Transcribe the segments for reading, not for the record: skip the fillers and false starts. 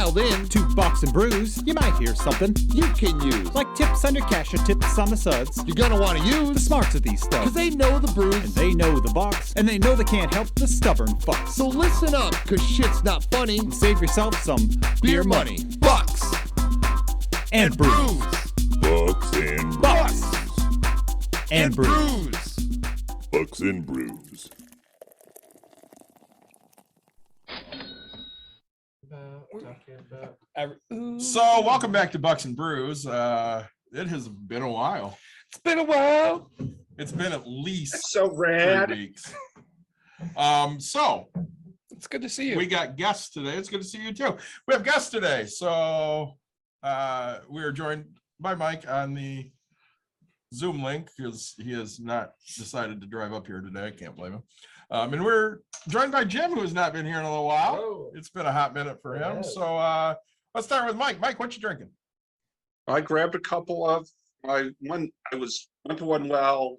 dialed in to Bucks and Brews, you might hear something you can use. like tips on your cash or tips on the suds. You're gonna want to The use smarts of these stuff. because they know the brews. And they know the Bucks, and they know they can't help the stubborn fucks. So listen up, because shit's not funny. And save yourself some Beer money. Bucks and brews. Bucks and Bucks and brews. brews. Bucks and Brews. So, welcome back to Bucks and Brews. It has been a while. It's been a while. It's been at least That's so rad. 3 weeks. So It's good to see you. we got guests today. It's good to see you too. We have guests today. So we are joined by Mike on the Zoom link because he has not decided to drive up here today. I can't blame him. And we're joined by Jim, who has not been here in a little while. Oh. It's been a hot minute for him. So let's start with Mike. Mike, what you drinking? I grabbed a couple of went to one well.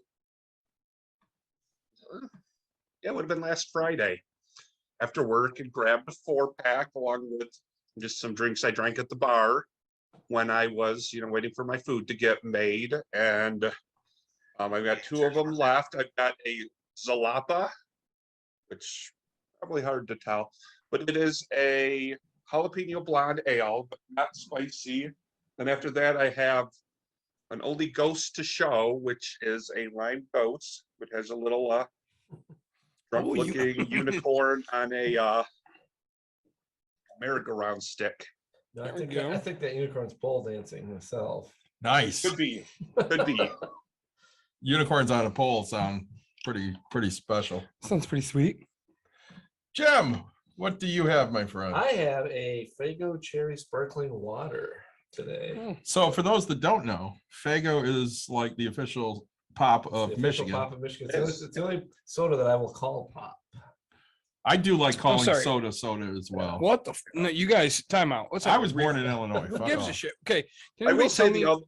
Yeah, it would have been last Friday after work and grabbed a 4-pack along with just some drinks I drank at the bar when I was, waiting for my food to get made. And I've got 2 of them left. I've got a Zalapa, which probably hard to tell, but it is a jalapeno blonde ale, but not spicy. And after that, I have an Only Ghost to Show, which is a lime ghost, which has a little drunk-looking unicorn on a merry-go-round stick. No, I There we think go. that unicorn's pole dancing himself. Nice. Could be. Unicorns on a pole sound pretty special. Sounds pretty sweet. Jim, what do you have, my friend? I have a Fago cherry sparkling water today. So for those that don't know, Fago is like the official pop The of official Michigan. Pop of Michigan. It's the only soda that I will call pop. I do like calling sorry. soda as well. What the? No, you guys, time out. Let's I have a was brief- born in Illinois. Who Fuck gives a off. shit? Okay. Can I anybody will say tell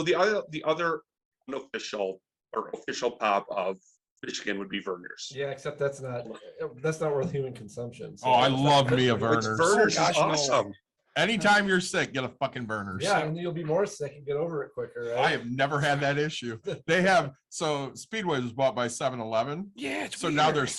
me- the other unofficial or official pop of Michigan would be Verner's. Yeah, except that's not worth human consumption. So Oh, I it's not love me a Christmas. Verner's. Verner's gosh, is no. awesome. Anytime you're sick, get a fucking Burners. Yeah, and you'll be more sick and get over it quicker, right? I have never had that issue. They have Speedway was bought by 7-Eleven. Yeah. It's So now weird.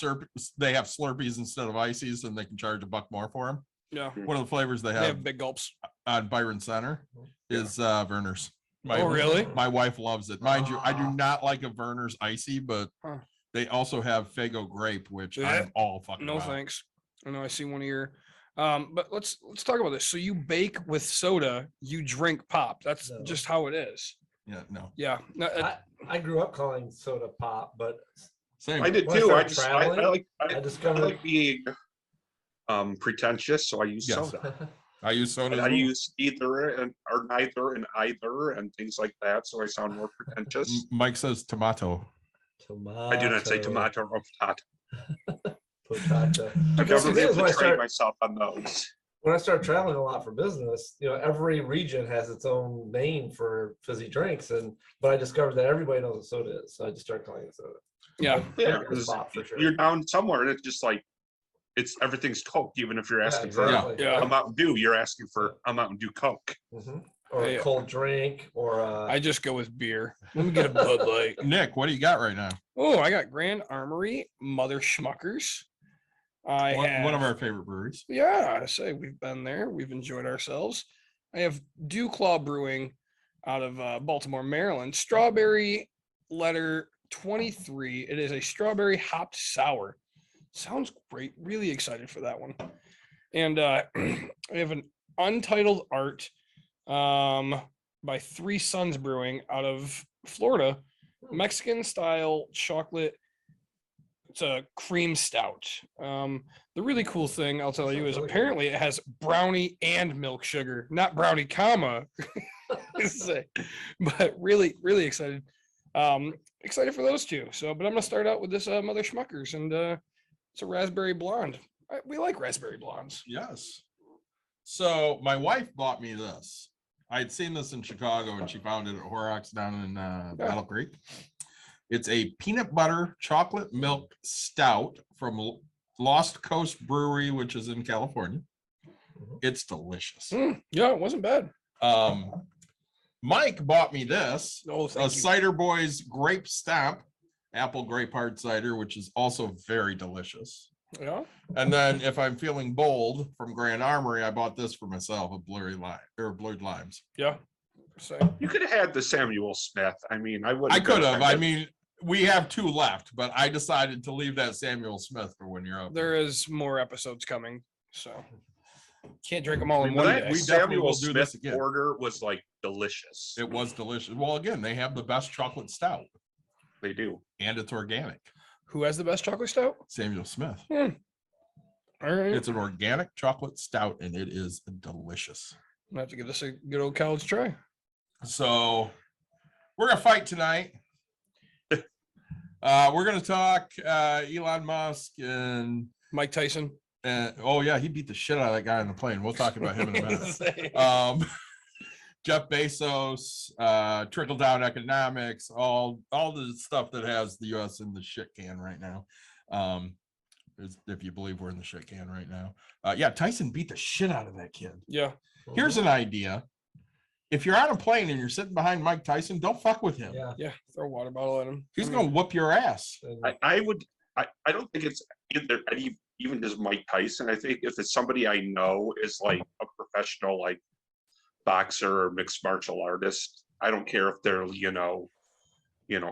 they have Slurpees instead of ices, and they can charge $1 more for them. Yeah. One of the flavors they They have have big gulps. on Byron Center is Verner's. Oh, really? My wife loves it. Mind you, I do not like a Verner's icy, but Huh. they also have Fago grape, which Yeah. I'm all fucking No about. thanks. I know I see one of your. But let's talk about this. So you bake with soda, you drink pop. That's No. just how it is. Yeah, no, Yeah. No, I grew up calling soda pop, but same. I did When I too. I started traveling, I I discovered like being pretentious, so I use Yes. soda. I use soda. And as I well. use either or neither and either and things like that, so I sound more pretentious. Mike says tomato. I do not say tomato or potato. Potato. I've Because never the been thing able is, to when I train start- myself on those. when I started traveling a lot for business, every region has its own name for fizzy drinks, but I discovered that everybody knows what soda is, so I just started calling it soda. yeah. Yeah, It's because pop for sure. you're down somewhere and it's just like everything's Coke, even if you're asking for exactly. Yeah. a Mountain Dew, you're asking for a Mountain Dew Coke. Mhm. Or a Yeah. cold drink, or I just go with beer. Let me get a Bud Light. Nick, what do you got right now? Oh, I got Grand Armory Mother Schmuckers. One of our favorite breweries. Yeah, I say we've been there. We've enjoyed ourselves. I have Dew Claw Brewing out of Baltimore, Maryland. Strawberry Letter 23. It is a strawberry hopped sour. Sounds great. Really excited for that one. And I have an Untitled Art by Three Sons Brewing out of Florida. Mexican style chocolate. It's a cream stout. The really cool thing I'll tell you is apparently it has brownie and milk sugar, not brownie comma. But really, really excited. Excited for those two. But I'm gonna start out with this Mother Schmuckers, and it's a raspberry blonde. We like raspberry blondes. Yes. So my wife bought me this. I had seen this in Chicago and she found it at Horrocks down in Battle Creek. It's a peanut butter chocolate milk stout from Lost Coast Brewery, which is in California. It's delicious. Yeah, it wasn't bad. Mike bought me this, Oh, a thank you. Cider Boys Grape Stamp, apple grape hard cider, which is also very delicious. Yeah. And then if I'm feeling bold from Grand Armory, I bought this for myself, a blurry lime or blurred limes. Yeah. So You could have had the Samuel Smith. I mean, I would. I could have. I mean, we have 2 left, but I decided to leave that Samuel Smith for when you're up. there is more episodes coming, so can't drink them all in But one that- day. we definitely Samuel will do this Smith again. order was like delicious. It was delicious. Well, again, they have the best chocolate stout, They do. and it's organic. Who has the best chocolate stout? Samuel Smith. All right. It's an organic chocolate stout, and it is delicious. I have to give this a good old college try. So we're gonna fight tonight. We're gonna talk Elon Musk and Mike Tyson. oh yeah, he beat the shit out of that guy on the plane. We'll talk about him in a minute. Jeff Bezos, trickle down economics, all the stuff that has the U.S. in the shit can right now. If you believe we're in the shit can right now. Yeah, Tyson beat the shit out of that kid. Yeah. Here's an idea. If you're on a plane and you're sitting behind Mike Tyson, don't fuck with him. Yeah. Yeah. Throw a water bottle at him. He's gonna whoop your ass. And I would. I don't think it's either even just Mike Tyson. I think if it's somebody I know is like a professional like boxer or mixed martial artist, I don't care if they're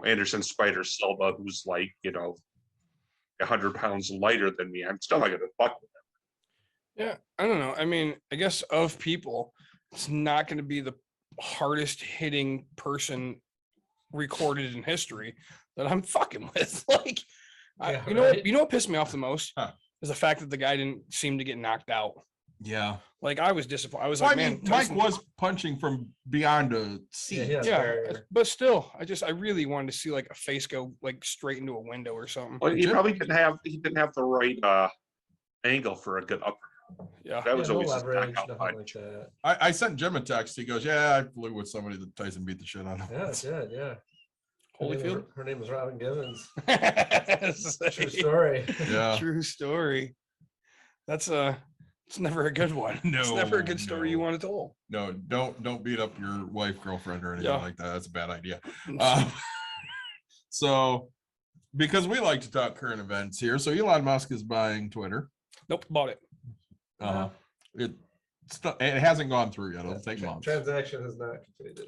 Anderson Spider Silva, who's like 100 pounds lighter than me. I'm still not gonna fuck with him. Yeah. I don't know. I mean, I guess of people, it's not going to be the hardest hitting person recorded in history that I'm fucking with. Like, Yeah, you know what? right. You know what pissed me off the most Huh. is the fact that the guy didn't seem to get knocked out. Yeah. Like I was disappointed. I was Well, like, I man, mean, Mike Tyson- was punching from beyond a seat. yeah, he has yeah, barrier. but still, I really wanted to see like a face go like straight into a window or something. Well, he Jim- probably didn't have the right angle for a good upper. Yeah. That was Yeah, no always his leverage, knockout nothing punch. like that. I sent Jim a text. He goes, "Yeah, I flew with somebody that Tyson beat the shit out of." Yeah, it did. Yeah. Holyfield. Her name was Robin Givens. True True story. Yeah. True story. That's it's never a good one. It's never a good story you no. want to tell. No, don't beat up your wife, girlfriend, or anything Yeah. like that. That's a bad idea. So, because we like to talk current events here, so Elon Musk is buying Twitter. Nope, bought it. It hasn't gone through yet. It'll take months. Transaction is not completed.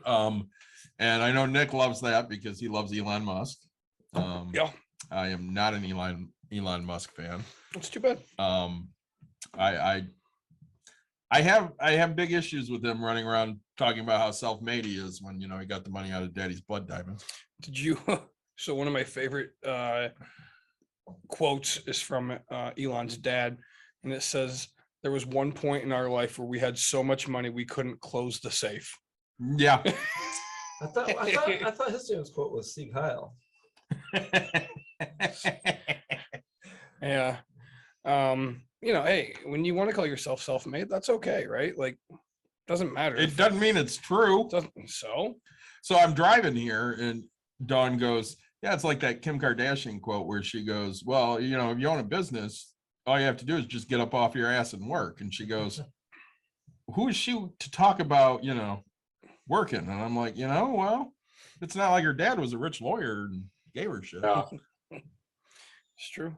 And I know Nick loves that because he loves Elon Musk. Yeah, I am not an Elon Musk fan. it's too bad. I have big issues with him running around talking about how self-made he is when he got the money out of daddy's blood diamonds. Did you? So one of my favorite quotes is from Elon's dad, and it says, "There was one point in our life where we had so much money we couldn't close the safe." Yeah. I thought his famous quote was "Sieg Heil." Yeah. Hey, when you want to call yourself self-made, that's okay, right? Like, doesn't matter. It doesn't mean it's true. So So I'm driving here and Dawn goes, "Yeah, it's like that Kim Kardashian quote where she goes, well, if you own a business, all you have to do is just get up off your ass and work." And she goes, "Who is she to talk about, working?" And I'm like, well, it's not like her dad was a rich lawyer and gave her shit. Yeah. it's true.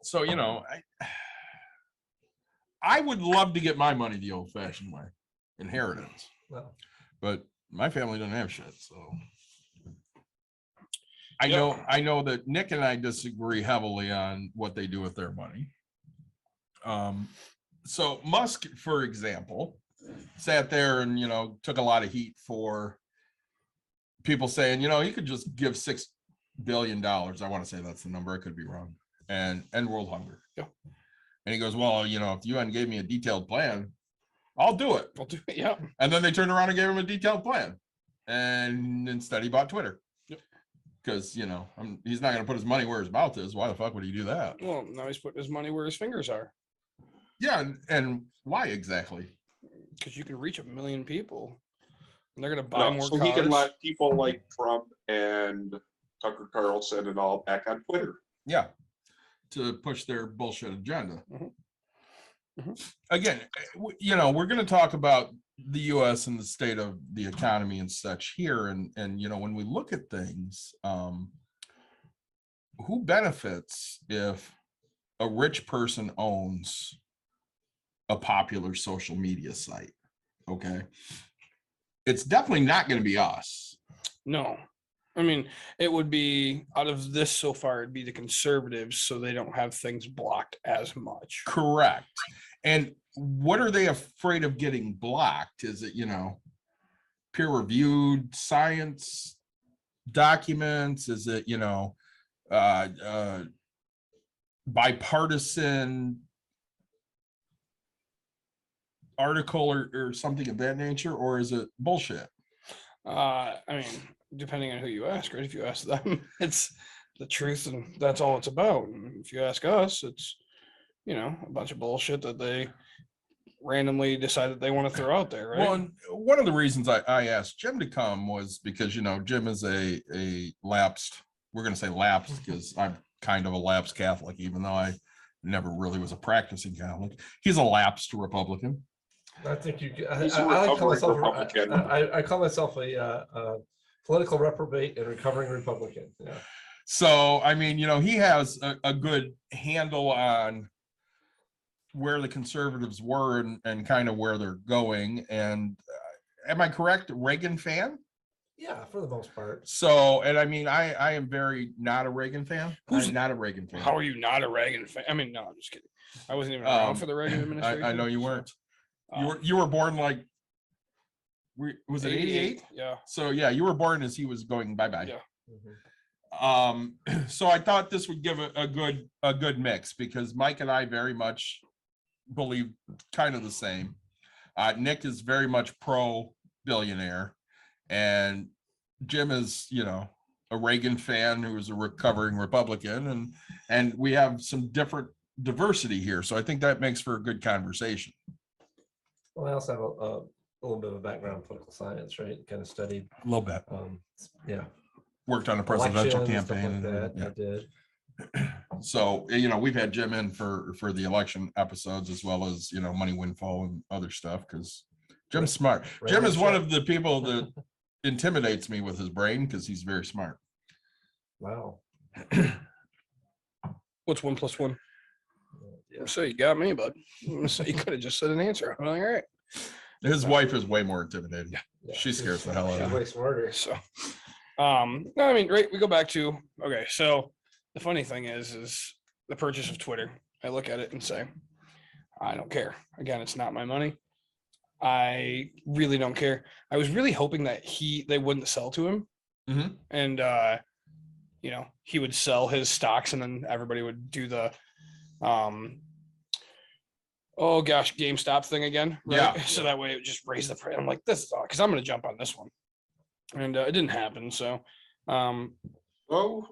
So, I would love to get my money the old fashioned way, inheritance, Well, but my family doesn't have shit. So Yep. I know that Nick and I disagree heavily on what they do with their money. So Musk, for example, sat there and, took a lot of heat for people saying, he could just give $6 billion. I want to say that's the number. I could be wrong. And end world hunger. Yeah. And he goes, well, if the UN gave me a detailed plan, I'll do it. I'll do it. Yeah. And then they turned around and gave him a detailed plan. And instead he bought Twitter. Yep. Because, he's not going to put his money where his mouth is. Why the fuck would he do that? Well, now he's putting his money where his fingers are, Yeah. And why exactly? because you can reach 1 million people, and they're gonna buy more So cars. he can let people like Trump and Tucker Carlson and all back on Twitter. Yeah. To push their bullshit agenda. Mhm. again, we're going to talk about the U.S. and the state of the economy and such here, and when we look at things, who benefits if a rich person owns a popular social media site? Okay, it's definitely not going to be us. No, I mean, it would be, out of this so far, it'd be the conservatives, so they don't have things blocked as much. Correct. And what are they afraid of getting blocked? Is it, peer-reviewed science documents? Is it, bipartisan article or something of that nature? Or is it bullshit? I mean, depending on who you ask, right? If you ask them, it's the truth, and that's all it's about. And if you ask us, it's, a bunch of bullshit that they randomly decided they want to throw out there, right? Well, and one of the reasons I asked Jim to come was because, Jim is a lapsed, we're going to say lapsed because I'm kind of a lapsed Catholic, even though I never really was a practicing Catholic. He's a lapsed Republican. I think He's a I like call myself Republican. I call myself a political reprobate and recovering Republican. Yeah. So, I mean, he has a good handle on where the conservatives were and kind of where they're going. And am I correct? Reagan fan? Yeah, for the most part. So, and I mean, I am very not a Reagan fan. Who's I'm not a Reagan fan. How are you not a Reagan fan? I mean, no, I'm just kidding. I wasn't even around for the Reagan administration. I know you so, weren't. You were born like, was it 88? Yeah. So yeah, you were born as he was going bye-bye. Yeah. So I thought this would give a good mix, because Mike and I very much believe kind of the same. Nick is very much pro billionaire, and Jim is, a Reagan fan who is a recovering Republican, and we have some different diversity here. So I think that makes for a good conversation. Well, I also have a little bit of a background in political science, right? Kind of studied. A little bit. Yeah. Worked on a presidential Elections, stuff campaign. like that. Yeah. I did. So, we've had Jim in for the election episodes, as well as, money windfall and other stuff, because Jim's smart. Jim is one of the people that intimidates me with his brain, because he's very smart. Wow. What's 1 + 1? Yeah. So you got me, bud. So you could have just said an answer. I'm like, all right. His wife is way more intimidating. Yeah. She scares the hell out She's of me. way smarter. So, no, I mean, right. We go back to, okay. So the funny thing is the purchase of Twitter. I look at it and say, I don't care. Again, it's not my money. I really don't care. I was really hoping that they wouldn't sell to him. Mhm. And, he would sell his stocks, and then everybody would do the, oh gosh, GameStop thing again. Right? Yeah. So that way it would just raise the price. I'm like, this is all, because I'm going to jump on this one. And it didn't happen. So, Oh,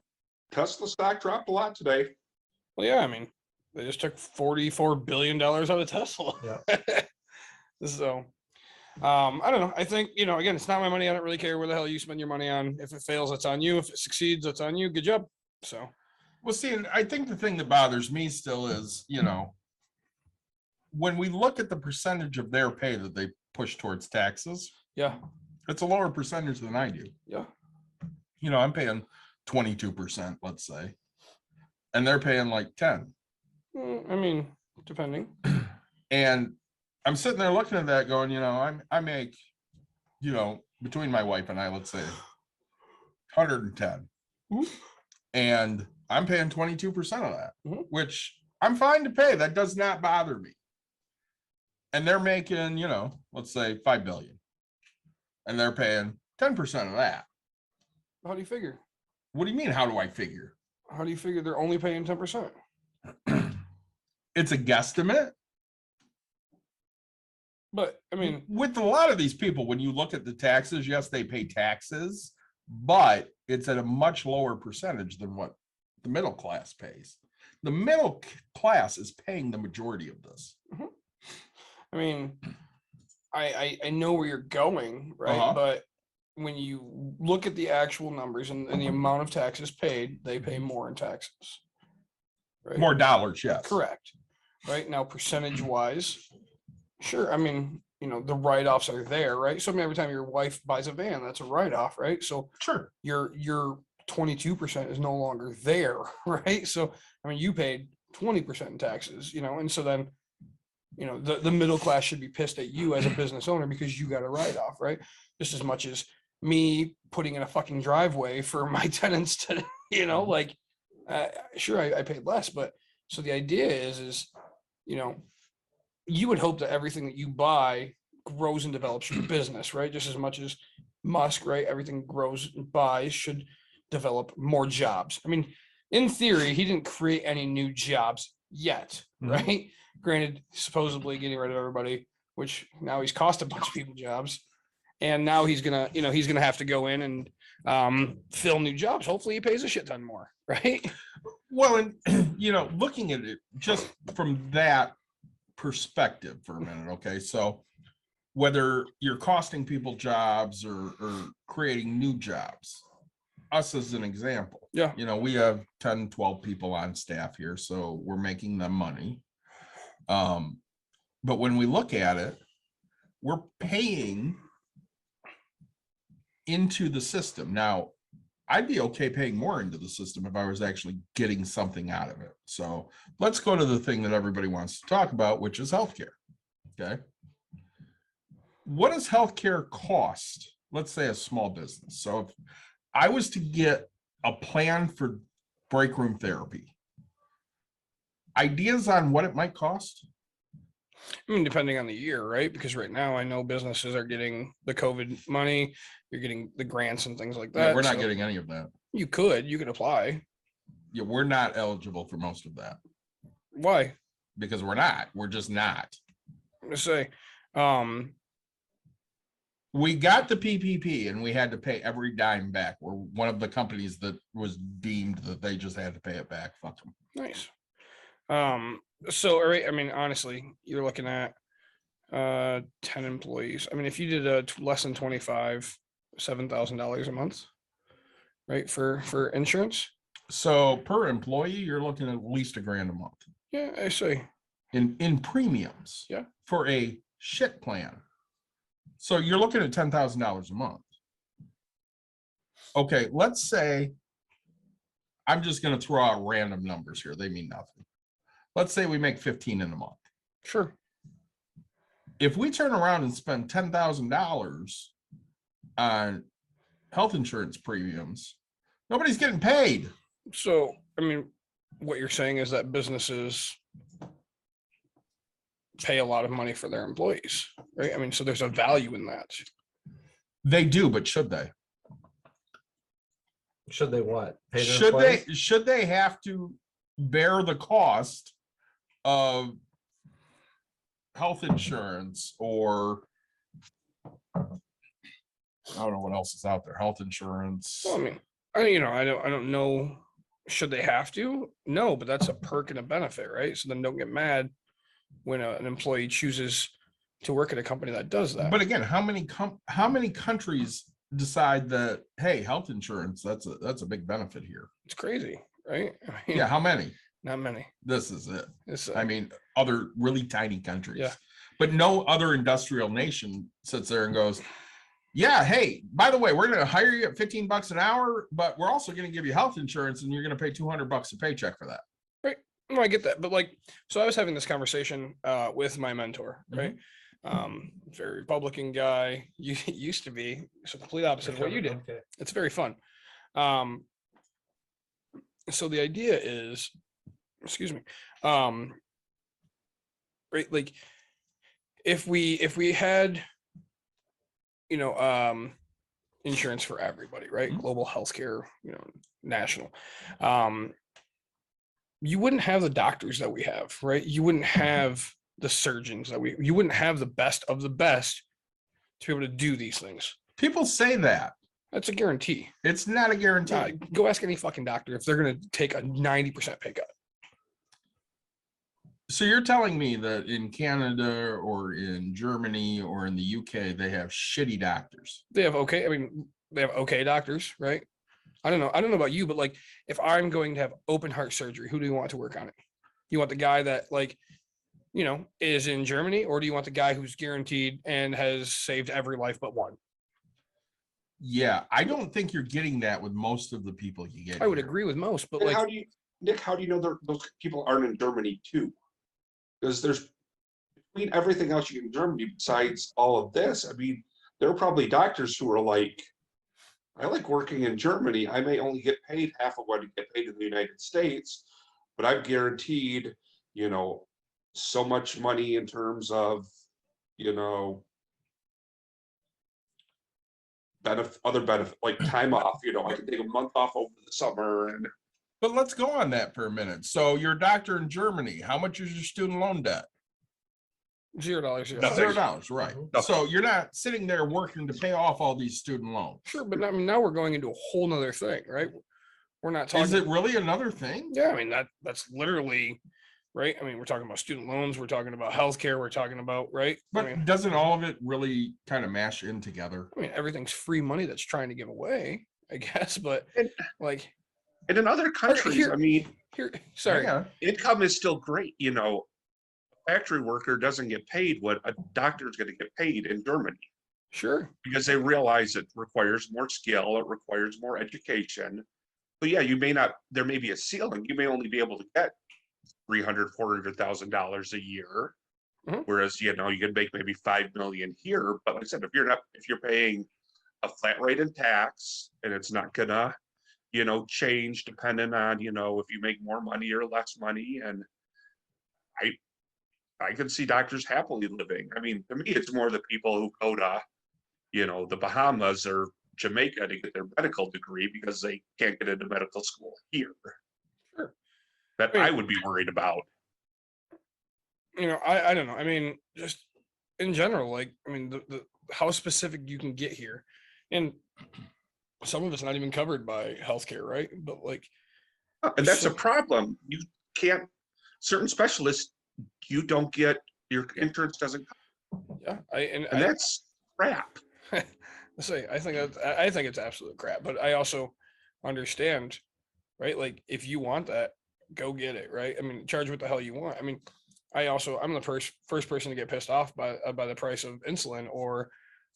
Tesla stock dropped a lot today. well, yeah, I mean, they just took $44 billion out of Tesla. Yeah. So, I don't know. I think, again, it's not my money. I don't really care where the hell you spend your money on. If it fails, that's on you. If it succeeds, that's on you. Good job. So, Well, see, and I think the thing that bothers me still is, when we look at the percentage of their pay that they push towards taxes, yeah. it's a lower percentage than I do. Yeah. I'm paying 22%, let's say, and they're paying like 10. I mean, depending. And I'm sitting there looking at that going, I make, between my wife and I, let's say 110. Mhm. And I'm paying 22% of that, Mhm. which I'm fine to pay. That does not bother me. And they're making, let's say 5 billion. And they're paying 10% of that. How do you figure? What do you mean? How do I figure? How do you figure they're only paying 10%? It's a guesstimate. But I mean, With a lot of these people, when you look at the taxes, yes, they pay taxes, but it's at a much lower percentage than what the middle class pays. The middle class is paying the majority of this. I mean, I know where you're going, right? Uh-huh. But when you look at the actual numbers and the amount of taxes paid, they pay more in taxes. Right? More dollars, yes. Correct. right? Now, percentage wise, sure. I mean, the write-offs are there, right? So I mean, every time your wife buys a van, that's a write-off, right? So Sure. your 22% is no longer there, right? So I mean, you paid 20% in taxes, and so then, the middle class should be pissed at you as a business owner because you got a write-off, right? Just as much as me putting in a fucking driveway for my tenants to, like, sure, I paid less, but so the idea is, you would hope that everything that you buy grows and develops your business, right? Just as much as Musk, right? Everything grows and buys should develop more jobs. I mean, in theory, he didn't create any new jobs yet, right? Granted, supposedly getting rid of everybody, which now he's cost a bunch of people jobs. And now he's gonna have to go in and fill new jobs. Hopefully he pays a shit ton more, right? Well, and looking at it just from that perspective for a minute, okay? So whether you're costing people jobs or creating new jobs, us as an example, Yeah. We have 10, 12 people on staff here, so we're making them money. But when we look at it, we're paying into the system. Now, I'd be okay paying more into the system if I was actually getting something out of it. So let's go to the thing that everybody wants to talk about, which is healthcare. Okay. What does healthcare cost? Let's say a small business. So if I was to get a plan for break room therapy, ideas on what it might cost? I mean, depending on the year, right? Because right now I know businesses are getting the COVID money, you're getting the grants and things like that. Yeah, we're not getting any of that. You could apply. Yeah, we're not eligible for most of that Why? because we're not. We're just not. I'm gonna say, We got the PPP and we had to pay every dime back. We're one of the companies that was deemed that they just had to pay it back. Fuck them. nice. So, all right, I mean, honestly, you're looking at 10 employees. I mean, if you did less than 25, $7,000 a month, right? For insurance. So per employee, you're looking at least $1,000 a month Yeah, I see. in premiums. Yeah. For a shit plan. So you're looking at $10,000 a month. Okay, let's say I'm just going to throw out random numbers here. They mean nothing. Let's say we make 15 in a month. Sure. If we turn around and spend $10,000 on health insurance premiums, nobody's getting paid. So, I mean, what you're saying is that businesses pay a lot of money for their employees, right? I mean, so there's a value in that. They do, but should they? Should they what? Pay their employees? Should they have to bear the cost of health insurance or I don't know what else is out there, health insurance? Well, I mean, I don't know. Should they have to? No, but that's a perk and a benefit, right? So then don't get mad when an employee chooses to work at a company that does that. But again, how many countries decide that, hey, health insurance, that's a big benefit here? It's crazy, right? I mean, Yeah, how many? not many. This is it. It's, I mean, other really tiny countries. Yeah. But no other industrial nation sits there and goes, yeah, hey, by the way, we're going to hire you at $15 an hour, but we're also going to give you health insurance and you're going to pay $200 a paycheck for that. right. No, I get that. But like, so I was having this conversation with my mentor, right? Very Republican guy. You used to be, so complete opposite of what you did. Okay. It's very fun. So the idea is, excuse me, right, like if we had, insurance for everybody, right? Global healthcare, national. You wouldn't have the doctors that we have, right? You wouldn't have the surgeons that you wouldn't have the best of the best to be able to do these things. People say that. That's a guarantee. It's not a guarantee. Go ask any fucking doctor if they're going to take a 90% pay cut. So you're telling me that in Canada or in Germany or in the UK, they have shitty doctors? They have okay. I mean, they have okay doctors, right? I don't know about you, but like, if I'm going to have open heart surgery, who do you want to work on it? You want the guy that like is in Germany, or do you want the guy who's guaranteed and has saved every life but one? Yeah, I don't think you're getting that with most of the people you get. I would here. agree with most, but And like, how do you, Nick, how do you know those people aren't in Germany too? Because there's between everything else you get in Germany besides all of this, I mean, there are probably doctors who are like, I like working in Germany. I may only get paid half of what I get paid in the United States, but I'm guaranteed, so much money in terms of, other benefit, like time off, I can take a month off over the summer. And But let's go on that for a minute. So you're a doctor in Germany. How much is your student loan debt? $0. Yeah. Nothing. $0, right? Nothing. So you're not sitting there working to pay off all these student loans. Sure, but I mean, now we're going into a whole nother thing, right? We're not talking. Is it really another thing? Yeah, I mean that's literally right. I mean, we're talking about student loans, we're talking about healthcare, we're talking about right. But I mean, doesn't all of it really kind of mash in together? everything's free money that's trying to give away, I guess. But And- like and in other countries, here- I mean, here, sorry, Yeah. income is still great. A factory worker doesn't get paid what a doctor is going to get paid in Germany sure. because they realize it requires more skill, it requires more education. But yeah, there may be a ceiling. You may only be able to get $300,000-$400,000 a year. Mhm. Whereas, you can make maybe 5 million here. But like I said, if you're paying a flat rate in tax and it's not gonna, change depending on, if you make more money or less money. And I can see doctors happily living. I mean, to me, it's more the people who go to, the Bahamas or Jamaica to get their medical degree because they can't get into medical school here. Sure. That I would be worried about. I don't know. I mean, just in general, like, I mean, the how specific you can get here, and some of it's not even covered by healthcare, right? But like, And that's a So- problem. You can't, certain specialists, you don't get, your insurance doesn't, yeah, and that's crap. I think it's absolute crap. But I also understand, right? Like, if you want that, go get it, right? I mean, charge what the hell you want. I mean, I'm the first person to get pissed off by the price of insulin or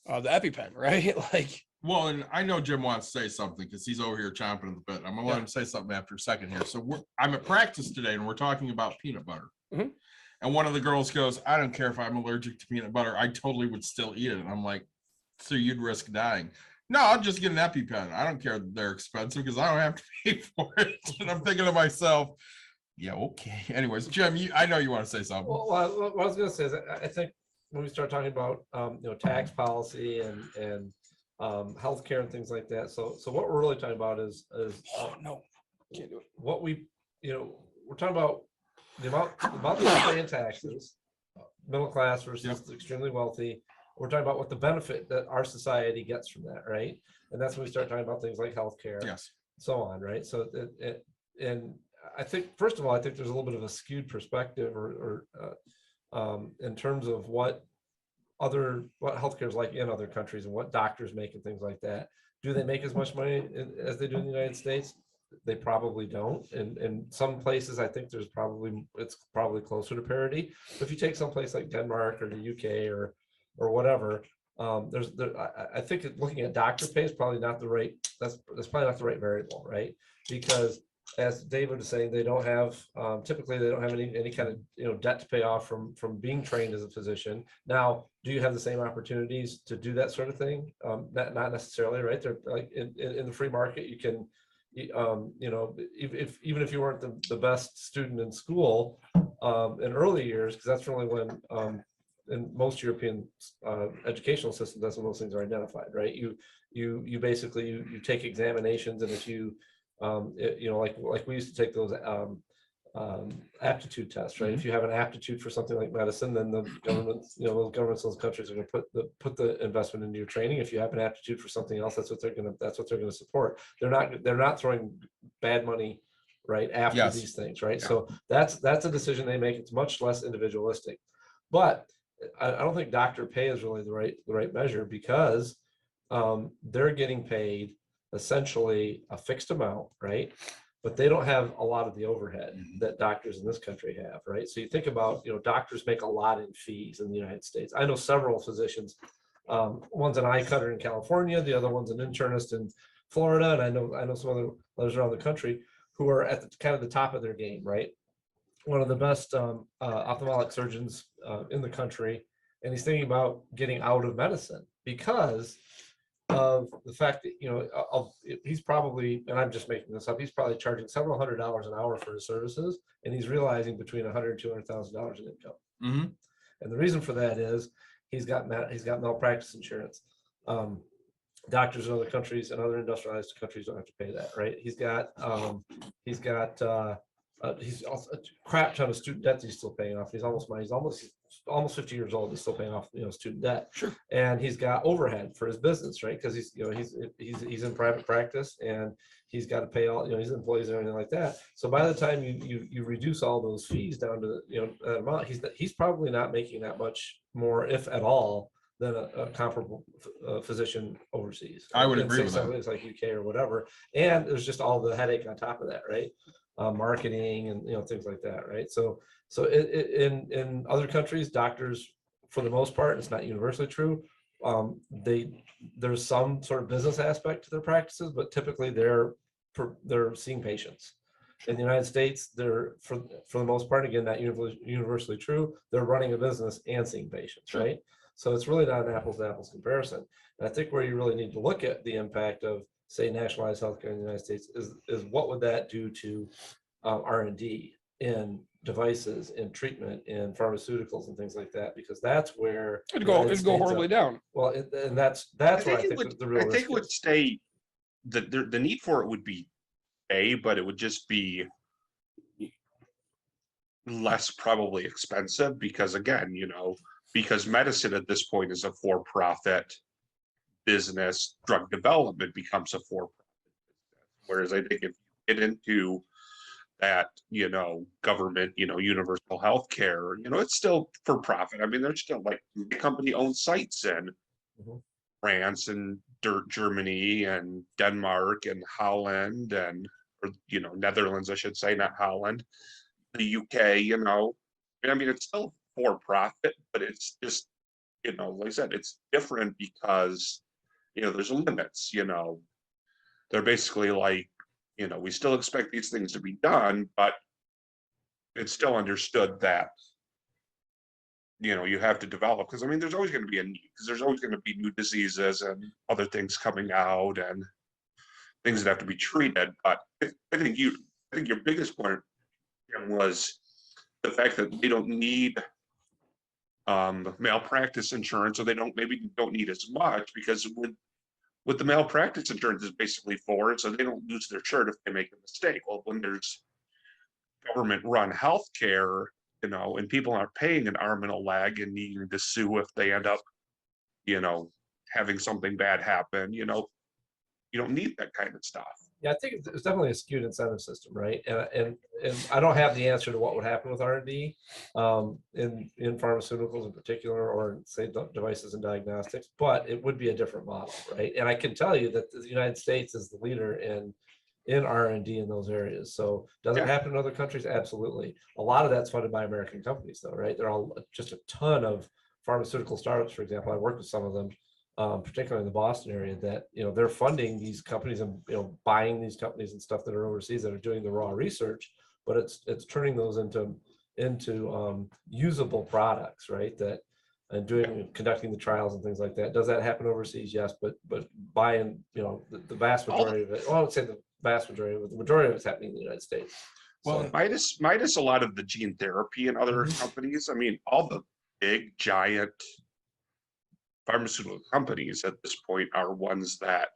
the EpiPen, right? Like, Well, and I know Jim wants to say something because he's over here chomping at the bit. I'm gonna let Yeah. him say something after a second here. So I'm at practice today and we're talking about peanut butter. Mhm. And one of the girls goes, I don't care if I'm allergic to peanut butter. I totally would still eat it. And I'm like, so you'd risk dying? No, I'll just get an EpiPen. I don't care that they're expensive because I don't have to pay for it. And I'm thinking to myself, yeah, okay. Anyways, Jim, I know you want to say something. Well, what I was going to say is I think when we start talking about tax policy and healthcare and things like that. So what we're really talking about is oh no, can't do it. what we're talking about the amount that you pay in taxes, middle class versus extremely wealthy. We're talking about what the benefit that our society gets from that, right? And that's when we start talking about things like healthcare, Yes. so on, right? So and I think first of all, I think there's a little bit of a skewed perspective in terms of what healthcare is like in other countries and what doctors make and things like that. Do they make as much money as they do in the United States? They probably don't. And in some places, I think it's probably closer to parity. But if you take some place like Denmark or the UK or whatever, I think looking at doctor pay is probably not the right. That's probably not the right variable, right? Because as David was saying, they don't have typically they don't have any kind of debt to pay off from being trained as a physician. Now, do you have the same opportunities to do that sort of thing? Not necessarily, right? They're like in the free market, you can, even if you weren't the best student in school in early years, because that's really when in most European educational systems, that's when those things are identified, right? You basically you take examinations, and if you like we used to take those aptitude tests, right? If you have an aptitude for something like medicine, then the governments, those governments, those countries are going to put the investment into your training. If you have an aptitude for something else, that's what they're going to support. They're not throwing bad money right after these things, right? Yeah. So that's a decision they make. It's much less individualistic, but I don't think doctor pay is really the right measure, because they're getting paid essentially a fixed amount, right? but they don't have a lot of the overhead that doctors in this country have, right? So you think about, doctors make a lot in fees in the United States. I know several physicians. One's an eye cutter in California, the other one's an internist in Florida, and I know some others around the country who are at the kind of the top of their game, right? One of the best ophthalmic surgeons in the country, and he's thinking about getting out of medicine because of the fact that he's probably, and I'm just making this up, he's probably charging several $100s an hour for his services, and he's realizing between $100,000 and $200,000 in income. Mhm. And the reason for that is he's got malpractice insurance. Doctors in other countries and other industrialized countries don't have to pay that, right? He's also a crap ton of student debt that he's still paying off. He's almost 50 years old. He's still paying off student debt. Sure. And he's got overhead for his business, right? Because he's in private practice and he's got to pay all his employees and everything like that. So by the time you reduce all those fees down to that amount, he's probably not making that much more, if at all, than a comparable physician overseas. I would agree with that. It's like UK or whatever, and there's just all the headache on top of that, right? Marketing and things like that, right? So in other countries, doctors, for the most part, it's not universally true. There's some sort of business aspect to their practices, but typically they're seeing patients. In the United States, they're for the most part, again, not universally true. They're running a business and seeing patients, right? So it's really not an apples to apples comparison. And I think where you really need to look at the impact of, say, nationalized healthcare in the United States is what would that do to R&D in devices, in treatment, in pharmaceuticals and things like that, because that's where It'd go horribly down. Well, and that's where I think the real I think risk it would is. stay, the need for it would be but it would just be less probably expensive because, again, because medicine at this point is a for-profit business, drug development becomes a for-profit business. Whereas I think if you get into that, government, universal health care, it's still for profit. I mean, there's still like company-owned sites in France and Germany and Denmark and Holland or Netherlands, I should say, not Holland, the UK, I mean, it's still for profit, but it's just, like I said, it's different because, there's limits, they're basically like, we still expect these things to be done, but it's still understood that, you have to develop, because I mean, there's always going to be a need, because there's always going to be new diseases and other things coming out and things that have to be treated. But I think your biggest point was the fact that they don't need malpractice insurance, or they don't need as much, because with the malpractice insurance is basically for it, so they don't lose their shirt if they make a mistake. Well, when there's government run healthcare, and people aren't paying an arm and a leg and needing to sue if they end up, having something bad happen, you don't need that kind of stuff. Yeah, I think it's definitely a skewed incentive system, right? And I don't have the answer to what would happen with R&D in pharmaceuticals in particular, or say devices and diagnostics, but it would be a different model, right? And I can tell you that the United States is the leader in R&D in those areas. So does it happen in other countries? Absolutely. A lot of that's funded by American companies, though, right? There are just a ton of pharmaceutical startups, for example. I worked with some of them. Particularly in the Boston area, that they're funding these companies and buying these companies and stuff that are overseas that are doing the raw research, but it's turning those into usable products, right? That and conducting the trials and things like that. Does that happen overseas? Yes, but buying the vast majority of it. Well, I would say the vast majority, but the majority of it's happening in the United States. Well, minus a lot of the gene therapy and other companies. I mean, all the big giant pharmaceutical companies at this point are ones that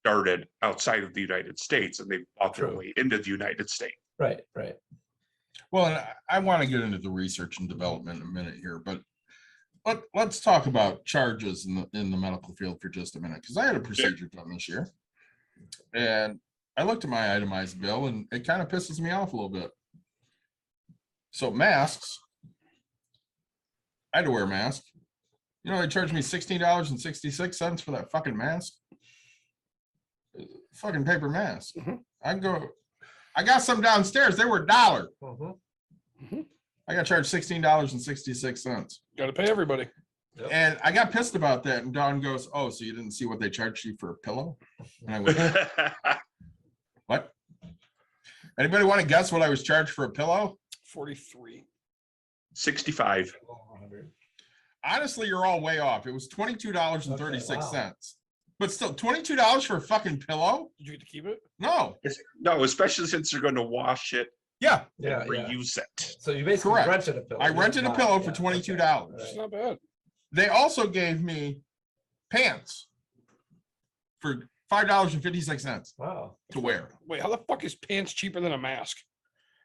started outside of the United States, and they've bought their way into the United States. Right. Well, and I want to get into the research and development in a minute here, but let's talk about charges in the medical field for just a minute, because I had a procedure done this year, and I looked at my itemized bill, and it kind of pisses me off a little bit. So masks, I had to wear a mask. They charged me $16.66 for that fucking mask. Fucking paper mask. I go, I got some downstairs. They were $1. Mhm. I got charged $16.66. Got to pay everybody. Yep. And I got pissed about that. And Dawn goes, "Oh, so you didn't see what they charged you for a pillow?" And I went, "What? Anybody want to guess what I was charged for a pillow?" 43. 65. Honestly, you're all way off. It was $22.36. Okay, But still, $22 for a fucking pillow? Did you get to keep it? No. No, especially since they're going to wash it Yeah, Yeah, and yeah. reuse it. So you basically Correct. rented a pillow. I You rented a didn't pillow buy- for yeah, $22. okay, It's right. not bad. they also gave me pants for $5.56 Wow. to wear. Wait, how the fuck is pants cheaper than a mask?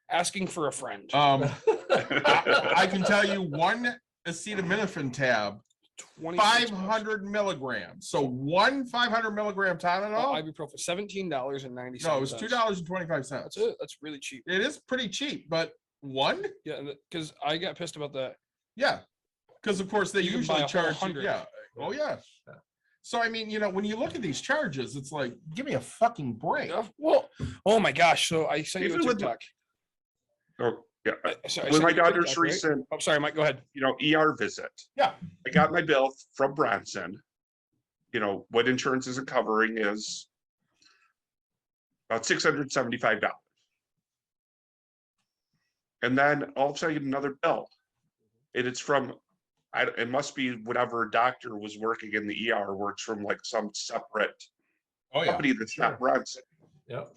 Asking for a friend. I can tell you one acetaminophen tab, 26 bucks. 500 milligrams. So one 500 milligram Tylenol. Ibuprofen, $17.90. No, it was $2.25. That's it. That's really cheap. It is pretty cheap, but one, Yeah, because I got pissed about that. yeah, because of course they You can buy usually a whole charge. 100. Yeah. Oh yeah. Yeah. So I mean, when you look at these charges, it's like, give me a fucking break. Well, oh my gosh. So I sent you a Even with TikTok. Oh, yeah. Sorry, I With sent my you a daughter's TikTok, right? recent, Oh, sorry, Mike. Go ahead. ER visit. Yeah. I got my bill from Bronson. What insurance isn't covering is about $675. And then all of a sudden I get another bill. And it's from, it must be whatever doctor was working in the ER, works from like some separate Oh yeah. company that's not Bronson. Yep.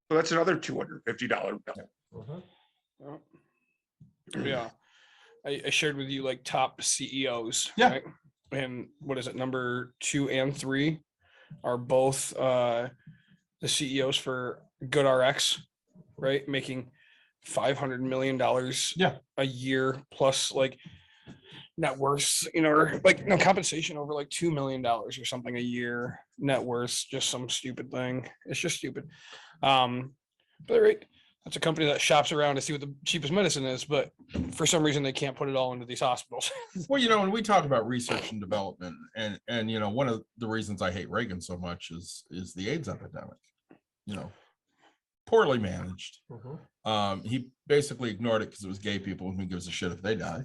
So that's another $250 bill. Mhm. Yeah. I shared with you like top CEOs. Yeah. Right? And what is it? Number 2 and 3 are both the CEOs for GoodRx, right? Making $500 million Yeah. a year plus like net worth, or like no compensation over like $2 million or something a year net worth, just some stupid thing. It's just stupid. But right, that's a company that shops around to see what the cheapest medicine is, but for some reason they can't put it all into these hospitals. Well, when we talk about research and development, and one of the reasons I hate Reagan so much is the AIDS epidemic. Poorly managed. He basically ignored it because it was gay people, and who gives a shit if they die.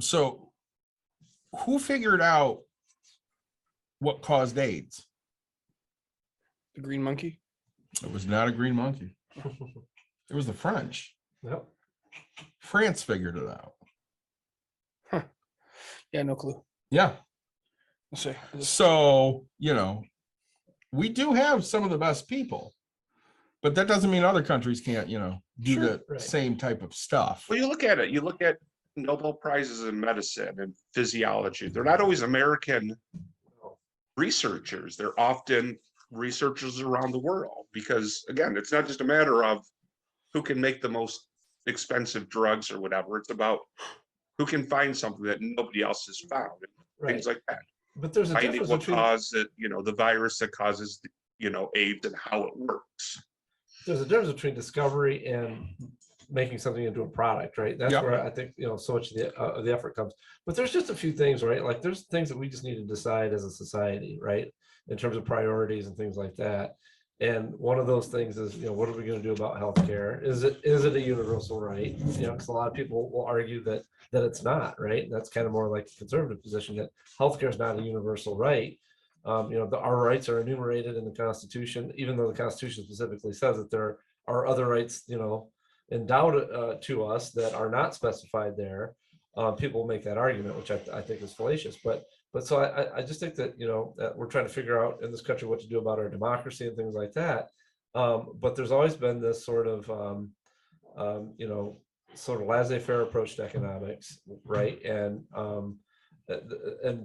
So who figured out what caused AIDS? The green monkey. It was not a green monkey. It was the French. Yep. France figured it out. Yeah, no clue. Yeah. Let's see. So, we do have some of the best people, but that doesn't mean other countries can't, do Sure, the right. same type of stuff. Well, you look at it, you look at Nobel Prizes in medicine and physiology. They're not always American researchers. They're often researchers around the world, because again, it's not just a matter of who can make the most expensive drugs or whatever. It's about who can find something that nobody else has found, Right. things like that. But there's a Finding difference what between caused it, the virus that causes, AIDS and how it works. there's a difference between discovery and making something into a product, right? That's Yep. where I think so much of the effort comes. But there's just a few things, right? Like there's things that we just need to decide as a society, right? In terms of priorities and things like that. And one of those things is, what are we going to do about healthcare? Is it a universal right? Because a lot of people will argue that it's not, right? And that's kind of more like a conservative position, that healthcare is not a universal right. Our rights are enumerated in the Constitution, even though the Constitution specifically says that there are other rights, endowed to us that are not specified there. People make that argument, which I think is fallacious. But so I just think that, that we're trying to figure out in this country what to do about our democracy and things like that. But there's always been this sort of, sort of laissez-faire approach to economics, right? And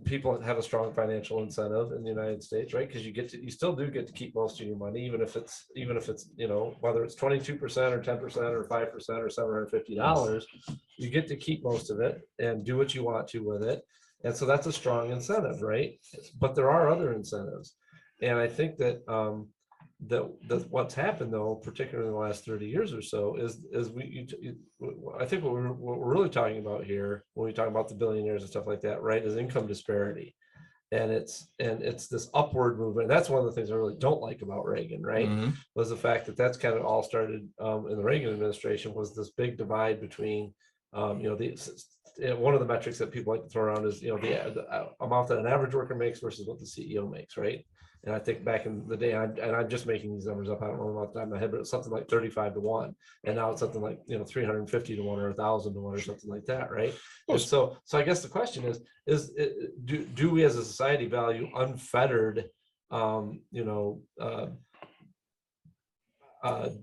people have a strong financial incentive in the United States, right? Because you still do get to keep most of your money, even if it's whether it's 22% or 10% or 5% or $750, you get to keep most of it and do what you want to with it. And so that's a strong incentive, right? But there are other incentives, and I think that that what's happened though, particularly in the last 30 years or so, is I think what we're really talking about here when we talk about the billionaires and stuff like that, right, is income disparity. And it's this upward movement. That's one of the things I really don't like about Reagan, right? Mhm. Was the fact that that's kind of all started in the Reagan administration, was this big divide between, one of the metrics that people like to throw around is, the amount that an average worker makes versus what the CEO makes, right? And I think back in the day, and I'm just making these numbers up, I don't know off the top of my head, but it's something like 35 to 1. And now it's something like 350 to 1 or 1,000 to 1 or something like that, right? And so I guess the question is do we as a society value unfettered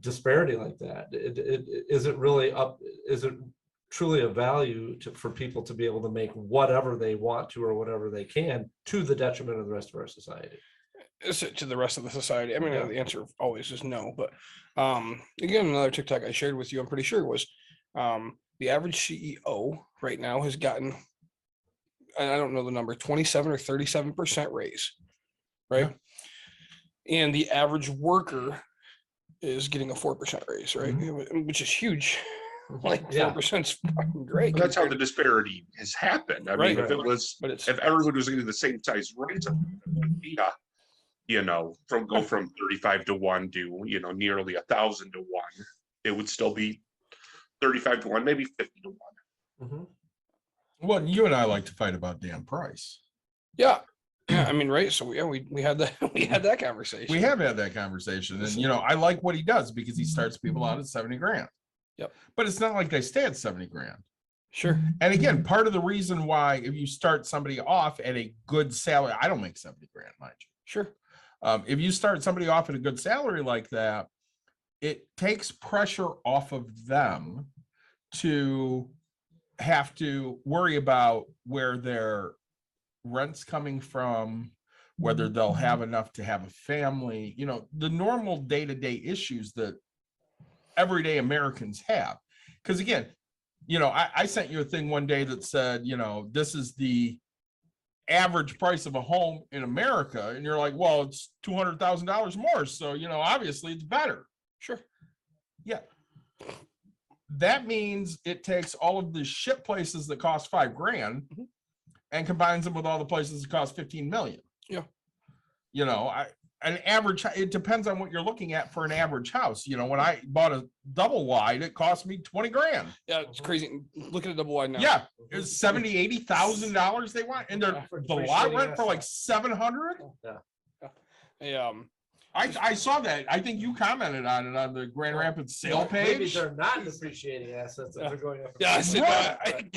disparity like that? Is it really up? Is it truly a value for people to be able to make whatever they want to or whatever they can, to the detriment of the rest of our society? Is it to the rest of the society? I mean, Yeah. the answer always is no. But again, another TikTok I shared with you, I'm pretty sure, was the average CEO right now has gotten, I don't know the number, 27 or 37% raise, right? And the average worker is getting a 4% raise, right? Which is huge. Like 4% is fucking great. That's how the disparity has happened. I mean, if it was, But it's if everyone was getting the same size raise, it would be from 35 to 1 to nearly 1,000 to 1, it would still be 35 to 1, maybe 50 to 1. Well, you and I like to fight about damn price. yeah. I mean, right. So we had that conversation. We have had that conversation, and I like what he does because he starts people out at 70 grand. Yep. But it's not like they stay at 70 grand. Sure. And again, part of the reason why, if you start somebody off at a good salary, I don't make 70 grand, mind you. Sure. If you start somebody off at a good salary like that, it takes pressure off of them to have to worry about where their rent's coming from, whether they'll have enough to have a family, the normal day-to-day issues that everyday Americans have. Because again, I sent you a thing one day that said, this is the average price of a home in America. And you're like, well, it's $200,000 more. So, obviously it's better. Sure. Yeah. That means it takes all of the shit places that cost $5 grand and combines them with all the places that cost 15 million. Yeah. An average, it depends on what you're looking at for an average house. When I bought a double wide, it cost me 20 grand. Yeah, it's crazy. Look at a double wide now. Yeah, it's $70,000-$80,000 they want, and the lot rent for like 700. Yeah. I saw that. I think you commented on it on the Grand Rapids sale Maybe page. they're not depreciating assets that they're going up. Yeah, I said Right.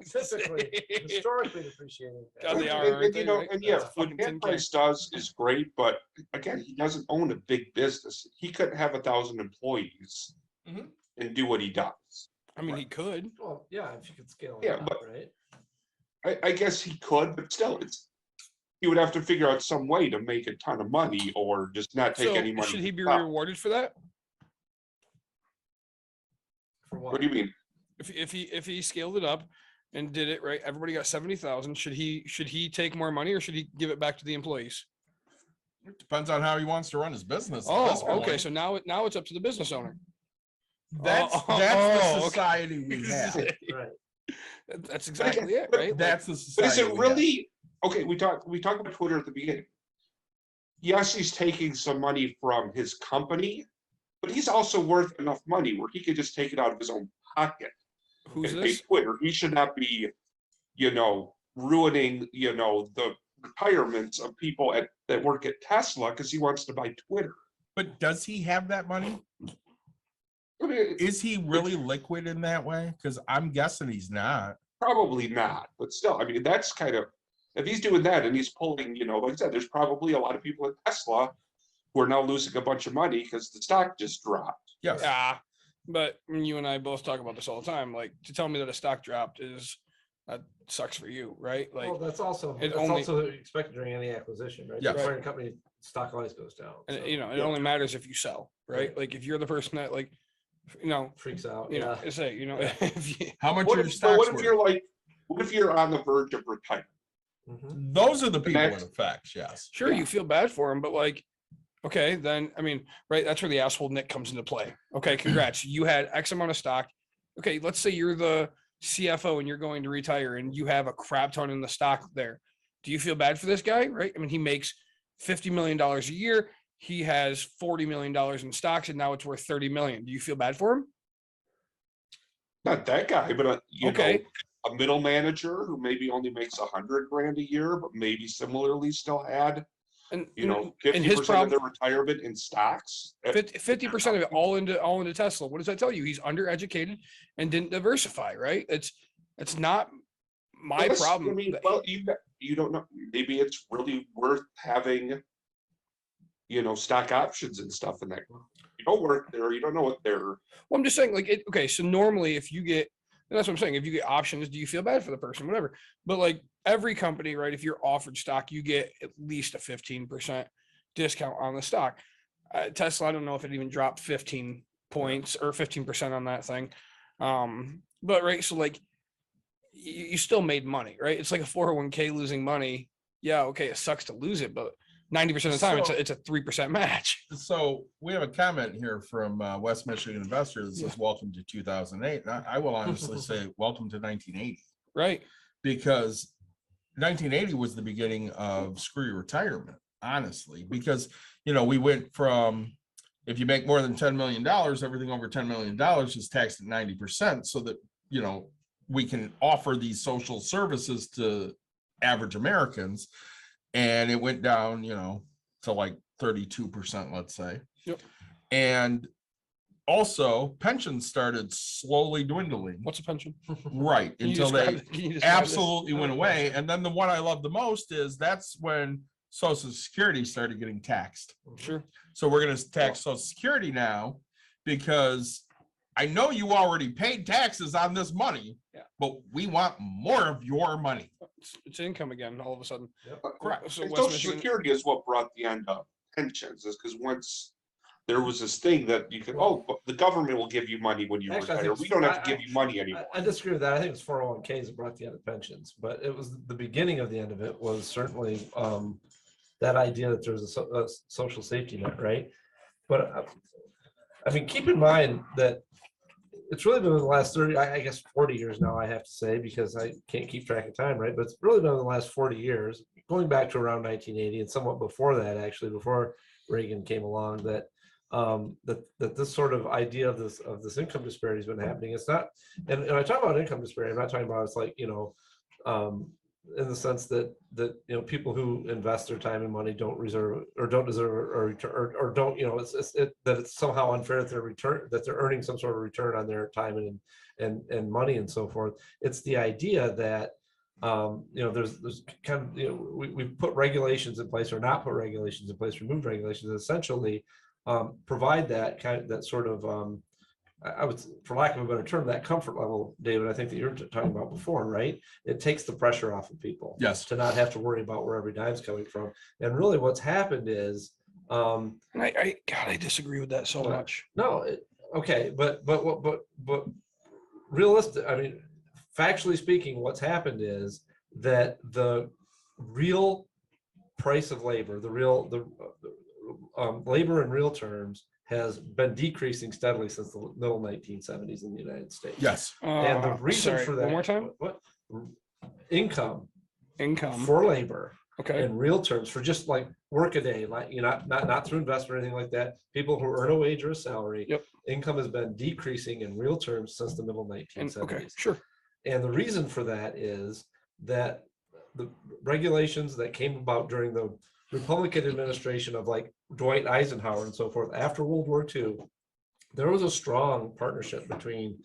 Typically, historically depreciating. God, they are, And, aren't they, right? and yeah, That's what fucking Dan 10K. Price does is great, but again, he doesn't own a big business. He couldn't have 1,000 employees Mhm. and do what he does. I mean, he could. Well, yeah, if you could scale it Yeah, up, but- right? I guess he could, but still, he would have to figure out some way to make a ton of money or just not take So any money. should he be from the top. rewarded for that? For What do you mean? If he scaled it up and did it right, everybody got 70,000. Should he take more money or should he give it back to the employees? It depends on how he wants to run his business. at this Oh, okay. point. So now it's up to the business owner. That's Oh, the okay. society we have. Right. That's exactly it, but right? That's the But society. is it we have. really okay? We talked about Twitter at the beginning. Yes, he's taking some money from his company, but he's also worth enough money where he could just take it out of his own pocket Who's and pay this? Twitter. He should not be, ruining, the retirements of people that work at Tesla because he wants to buy Twitter. But does he have that money? I mean, Is he really liquid in that way? Because I'm guessing he's not. probably not, but still, I mean, that's kind of, if he's doing that and he's pulling, like I said, there's probably a lot of people at Tesla who are now losing a bunch of money because the stock just dropped. Yes. Yeah, but you and I both talk about this all the time. Like, to tell me that a stock dropped that sucks for you, right? Like, Well, that's also only- expected during any acquisition, right? Yeah. The acquiring company stock always goes down. and so it only matters if you sell, right? Like, if you're the person that freaks out. you know, Yeah. say, if you, How much What are your if, but stocks what if worth? you're what if you're on the verge of retirement? Mhm. Those are the people in that's- effect. Yes. sure, you feel bad for him, but like, okay, then, I mean, right, that's where the asshole Nick comes into play. Okay, congrats. You had X amount of stock. Okay, let's say you're the CFO and you're going to retire and you have a crap ton in the stock there. Do you feel bad for this guy? Right. I mean, he makes $50 million a year. He has $40 million in stocks and now it's worth 30 million. Do you feel bad for him? Not that guy, but you Okay. know, a middle manager who maybe only makes 100 grand a year, but maybe similarly still had, And you know, and his 50% of problem, their retirement in stocks. 50% of it all into Tesla. What does that tell you? He's undereducated and didn't diversify, right? It's not my Yes, problem. I mean, well, you don't know. Maybe it's really worth having, you know, stock options and stuff in that. You don't work there. You don't know what they're. Well, I'm just saying, like, okay, so normally if you get, and that's what I'm saying, if you get options, do you feel bad for the person, whatever? But like every company, right, if you're offered stock, you get at least a 15% discount on the stock. Tesla, I don't know if it even dropped 15 points or 15% on that thing. But right, so like you still made money, right? It's like a 401k losing money. Yeah, okay, it sucks to lose it, but 90% of the time it's a 3% match. So we have a comment here from West Michigan investor that says, welcome to 2008. And I will honestly say, welcome to 1980. Right. Because 1980 was the beginning of screw your retirement, honestly, because, you know, we went from, if you make more than $10 million, everything over $10 million is taxed at 90%, so that, you know, we can offer these social services to average Americans. And it went down, you know, to like 32%, let's say. Yep. And also pensions started slowly dwindling. What's a pension? Right. Can you Until they describe- can you describe this? absolutely went away. And then the one I love the most is that's when Social Security started getting taxed. Sure. So we're going to tax Social Security now because I know you already paid taxes on this money, but we want more of your money. It's income again, all of a sudden. Correct. So And West Social Michigan, Security is what brought the end of pensions, is because once there was this thing that you could, oh, but the government will give you money when you Actually, I retire. think We don't have to give you money anymore. I disagree with that. I think it's 401ks that brought the end of pensions, but it was the beginning of the end of it was certainly that idea that there's a social safety net, right? But I mean, keep in mind that it's really been in the last 30, I guess 40 years now, I have to say, because I can't keep track of time, right? But it's really been in the last 40 years, going back to around 1980 and somewhat before that, actually, before Reagan came along, that that this sort of idea of this income disparity has been happening. It's not, and I talk about income disparity, I'm not talking about it's like, you know, in the sense that you know, people who invest their time and money don't deserve a return, or don't, you know, that it's somehow unfair that they're earning some sort of return on their time and money and so forth. It's the idea that you know, there's kind of, you know, we've put regulations in place or not put regulations in place, removed regulations, essentially provide that kind of, that sort of I would, for lack of a better term, that comfort level, David, I think that you're talking about before, right? It takes the pressure off of people. Yes. To not have to worry about where every dime's coming from. And really what's happened is, God, I disagree with that so much. no, okay, but realistic, I mean, factually speaking, what's happened is that the real price of labor, labor in real terms has been decreasing steadily since the middle 1970s in the United States. Yes. And the reason for that, one more time, what income income for labor okay, in real terms for just like work a day, like, you know, not through investment or anything like that. People who earn a wage or a salary, Yep. income has been decreasing in real terms since the middle 1970s. okay, sure. And the reason for that is that the regulations that came about during the Republican administration of like Dwight Eisenhower and so forth after World War II, there was a strong partnership between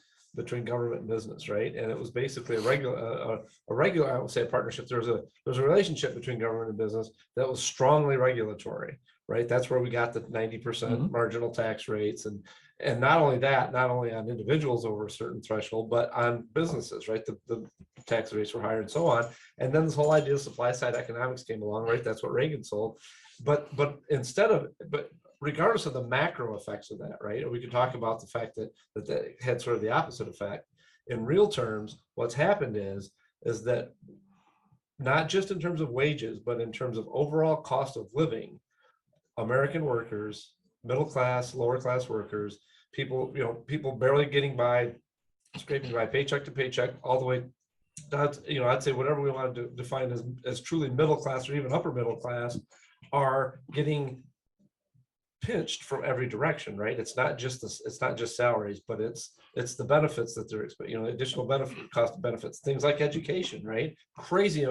government and business, right? And it was basically a regular, I would say a partnership. There was a relationship between government and business that was strongly regulatory, right? That's where we got the 90% marginal tax rates, and not only that, not only on individuals over a certain threshold, but on businesses, right? The tax rates were higher and so on. And then this whole idea of supply side economics came along, right? That's what Reagan sold. But regardless of the macro effects of that, right? We could talk about the fact that had sort of the opposite effect. In real terms, what's happened is that not just in terms of wages, but in terms of overall cost of living, American workers, middle class, lower class workers, people barely getting by, scraping by paycheck to paycheck, all the way that's, I'd say whatever we want to define as truly middle class or even upper middle class are getting pinched from every direction, right? It's not just this, it's not just salaries, but it's the benefits that they're expecting, additional benefit, cost of benefits, things like education, right? Crazy,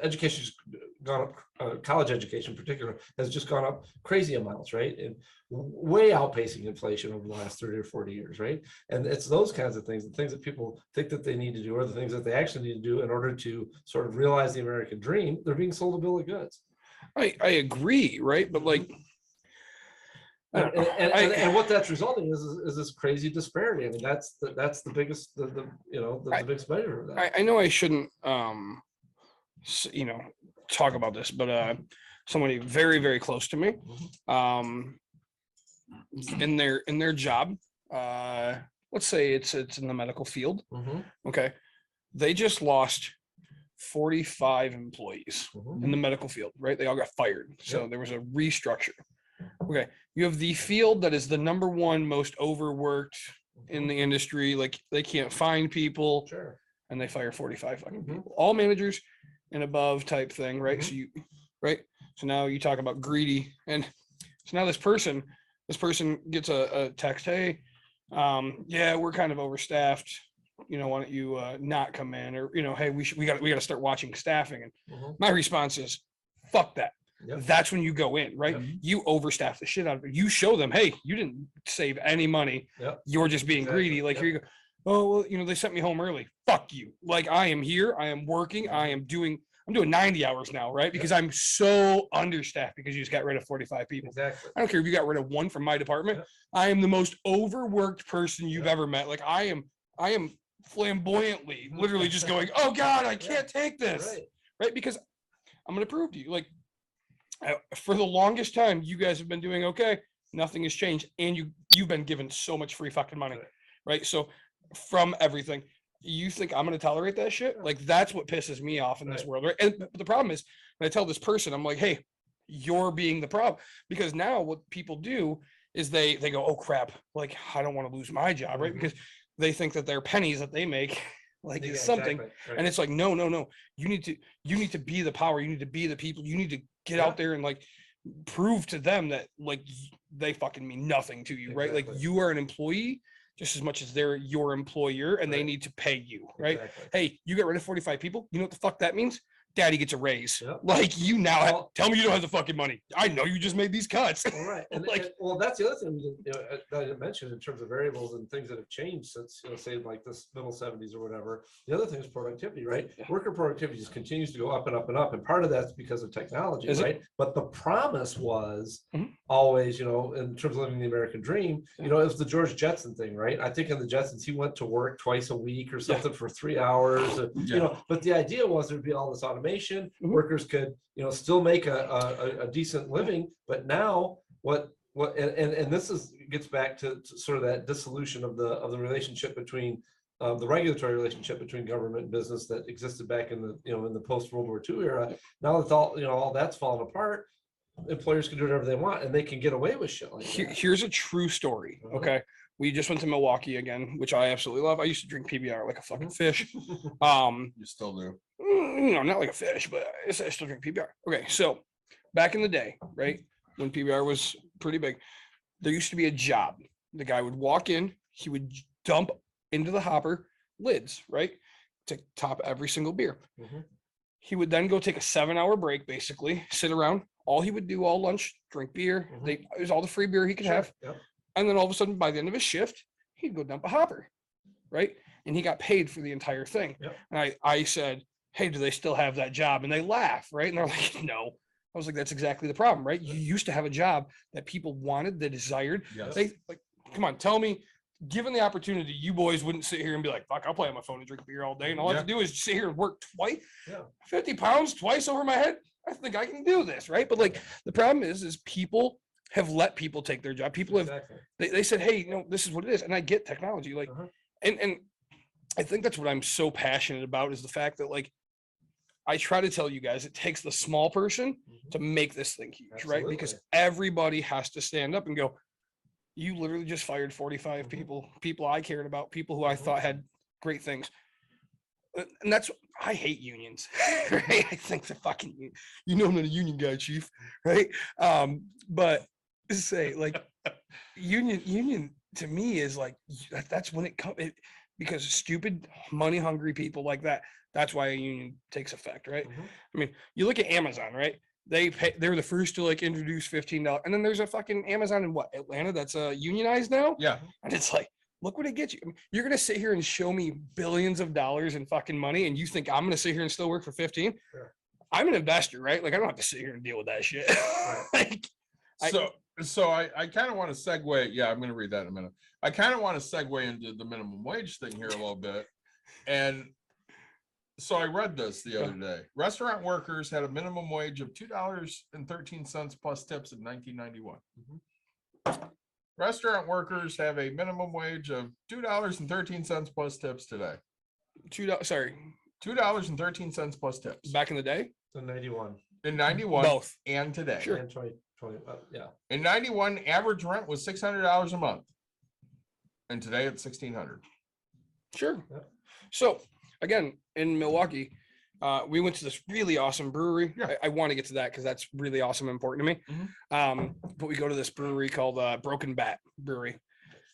education's gone up, college education in particular has just gone up crazy amounts, right? And way outpacing inflation over the last 30 or 40 years, right? And it's those kinds of things, the things that people think that they need to do, or the things that they actually need to do in order to sort of realize the American dream, they're being sold a bill of goods. I agree, right? But like, and what that's resulting is this crazy disparity. I mean, that's the biggest, the biggest measure of that. I know I shouldn't talk about this, but somebody very, very close to me, in their job, let's say it's in the medical field. Okay, they just lost 45 employees in the medical field, right? They all got fired. So there was a restructure. Okay, you have the field that is the number one most overworked in the industry. Like they can't find people, and they fire 45 fucking people, all managers and above type thing, right? So now you talk about greedy, and so now this person gets a text, hey, yeah, we're kind of overstaffed. Why don't you not come in, or hey, we got to start watching staffing. And my response is, fuck that. That's when you go in, right? You overstaff the shit out of it. You show them, hey, you didn't save any money. You're just being greedy. Like here you go. Oh, well, they sent me home early. Fuck you. Like I am here. I am working. I'm doing 90 hours now, right? Because I'm so understaffed because you just got rid of 45 people. Exactly. I don't care if you got rid of one from my department. I am the most overworked person you've ever met. Like I am flamboyantly, literally just going, oh God, I can't take this. Right? Because I'm going to prove to you, like, for the longest time, you guys have been doing okay. Nothing has changed, and you've been given so much free fucking money, right? So from everything, you think I'm going to tolerate that shit? Like that's what pisses me off in this world, right? And the problem is, when I tell this person, I'm like, hey, you're being the problem, because now what people do is they go, oh crap, like I don't want to lose my job, right? Because they think that their pennies that they make is something, and it's like no, you need to be the power, you need to be the people, you need to get out there and like prove to them that like they fucking mean nothing to you, right? Like you are an employee just as much as they're your employer, and they need to pay you, right? Hey, you get rid of 45 people, you know what the fuck that means? Daddy gets a raise. Like you now tell me you don't have the fucking money. I know you just made these cuts. All right. And well, that's the other thing that I didn't mention in terms of variables and things that have changed since, say like this middle 70s or whatever. The other thing is productivity, right? Worker productivity just continues to go up and up and up. And part of that's because of technology, right? But the promise was always, in terms of living the American dream, it was the George Jetson thing, right? I think in the Jetsons, he went to work twice a week or something for 3 hours, but the idea was there'd be all this automation. Workers could still make a decent living, but now and this gets back to sort of that dissolution of the relationship between the regulatory relationship between government and business that existed back in the in the post World War II era. Now that all that's fallen apart, employers can do whatever they want, and they can get away with shit like that. Here's a true story. Okay, we just went to Milwaukee again, which I absolutely love. I used to drink PBR like a fucking fish. You still do. Not like a fish, but I still drink PBR. Okay, so back in the day, right, when PBR was pretty big, there used to be a job. The guy would walk in, he would dump into the hopper lids, right, to top every single beer. He would then go take a 7-hour break, basically, sit around. All he would do all lunch, drink beer. It was all the free beer he could have. And then all of a sudden, by the end of his shift, he'd go dump a hopper, right? And he got paid for the entire thing. And I said, hey, do they still have that job? And they laugh, right? And they're like, no. I was like, that's exactly the problem, right? You used to have a job that people wanted, they desired. They like, come on, tell me, given the opportunity, you boys wouldn't sit here and be like, fuck, I'll play on my phone and drink beer all day. And all I have to do is sit here and work twice, 50 pounds twice over my head. I think I can do this, right? But like, the problem is people have let people take their job. People have, they said, hey, this is what it is. And I get technology, like, and I think that's what I'm so passionate about, is the fact that like, I try to tell you guys, it takes the small person to make this thing huge, right? Because everybody has to stand up and go, you literally just fired 45 people I cared about, people who I thought had great things. and that's, I hate unions, right? I think the fucking, I'm not a union guy, chief, right? But say like union to me is like, that's when it comes, because stupid money hungry people like that, that's why a union takes effect, right? I mean, you look at Amazon, right? They're the first to like introduce $15, and then there's a fucking Amazon in what, Atlanta, that's unionized now. Yeah. And it's like, look what it gets you. I mean, you're gonna sit here and show me billions of dollars in fucking money, and you think I'm gonna sit here and still work for 15? Sure. I'm an investor, right? Like I don't have to sit here and deal with that shit. Like, So I kind of want to segue. Yeah, I'm going to read that in a minute. I kind of want to segue into the minimum wage thing here a little bit. And so I read this the other day. Restaurant workers had a minimum wage of $2.13 plus tips in 1991. Restaurant workers have a minimum wage of $2.13 plus tips today. $2.13 plus tips. Back in the day? So 91. In 91. Both. And today. Sure. And 2020, yeah. In 91, average rent was $600 a month. And today it's $1,600. Sure. Yep. So again, in Milwaukee, we went to this really awesome brewery. Yeah. I want to get to that because that's really awesome and important to me. But we go to this brewery called Broken Bat Brewery,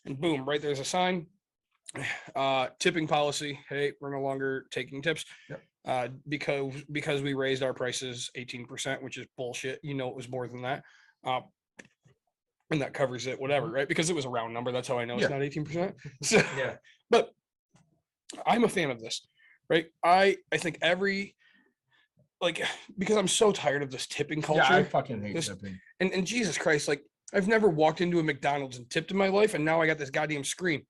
and boom, right there's a sign. Tipping policy. Hey, we're no longer taking tips. Yep. Because we raised our prices 18%, which is bullshit. It was more than that. And that covers it, whatever, right? Because it was a round number. That's how I know it's not 18%. So, Yeah. but I'm a fan of this, right? I think because I'm so tired of this tipping culture. Yeah, I fucking hate This- tipping. And Jesus Christ, like I've never walked into a McDonald's and tipped in my life, and now I got this goddamn screen.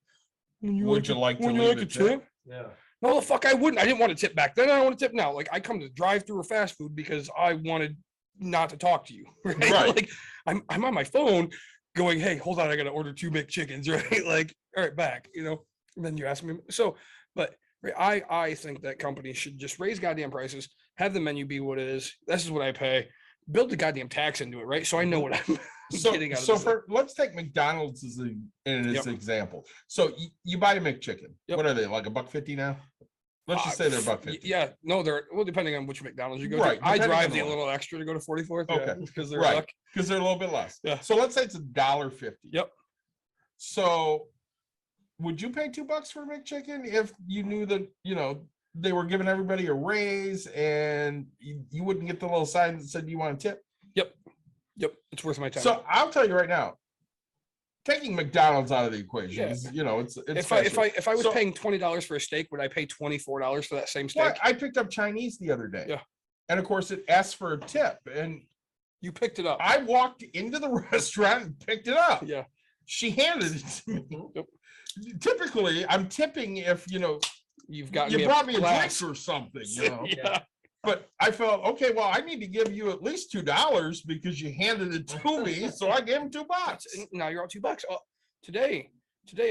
Would you like to Would you leave like a a tip? tip? Yeah. No, the fuck I wouldn't. I didn't want to tip back then. I don't want to tip now. Like I come to drive through or fast food because I wanted not to talk to you. Right. Right. Like I'm on my phone going, hey, hold on, I gotta order 2 McChickens, right? Like, all right, back, and then you ask me. So, but right, I think that companies should just raise goddamn prices, have the menu be what it is. This is what I pay. Build the goddamn tax into it, right? So I know what I'm getting out of So this. let's take McDonald's as an example. So you buy a McChicken. Yep. What are they, like $1.50 now? Let's just say they're $1.50. Yeah, no, they're, well, depending on which McDonald's you go Right, to. I depending drive on the the one. little extra to go to 44th. Okay. Because they're Right. luck. Because they're a little bit less. Yeah. So let's say it's $1.50. Yep. So would you pay $2 for a McChicken if you knew that, they were giving everybody a raise and you wouldn't get the little sign that said you want a tip? Yep, it's worth my time. So I'll tell you right now, taking McDonald's out of the equation is, it's if I was So- paying $20 for a steak, would I pay $24 for that same steak? Well, I picked up Chinese the other day. Yeah. And of course it asked for a tip, and You picked it up. I walked into the restaurant and picked it up. Yeah. She handed it to me. Yep. Typically I'm tipping if, You've got you brought me a glass. drink or something, Yeah. But I felt, okay, well, I need to give you at least $2 because you handed it to me. So I gave him $2. And now you're out $2. Oh, today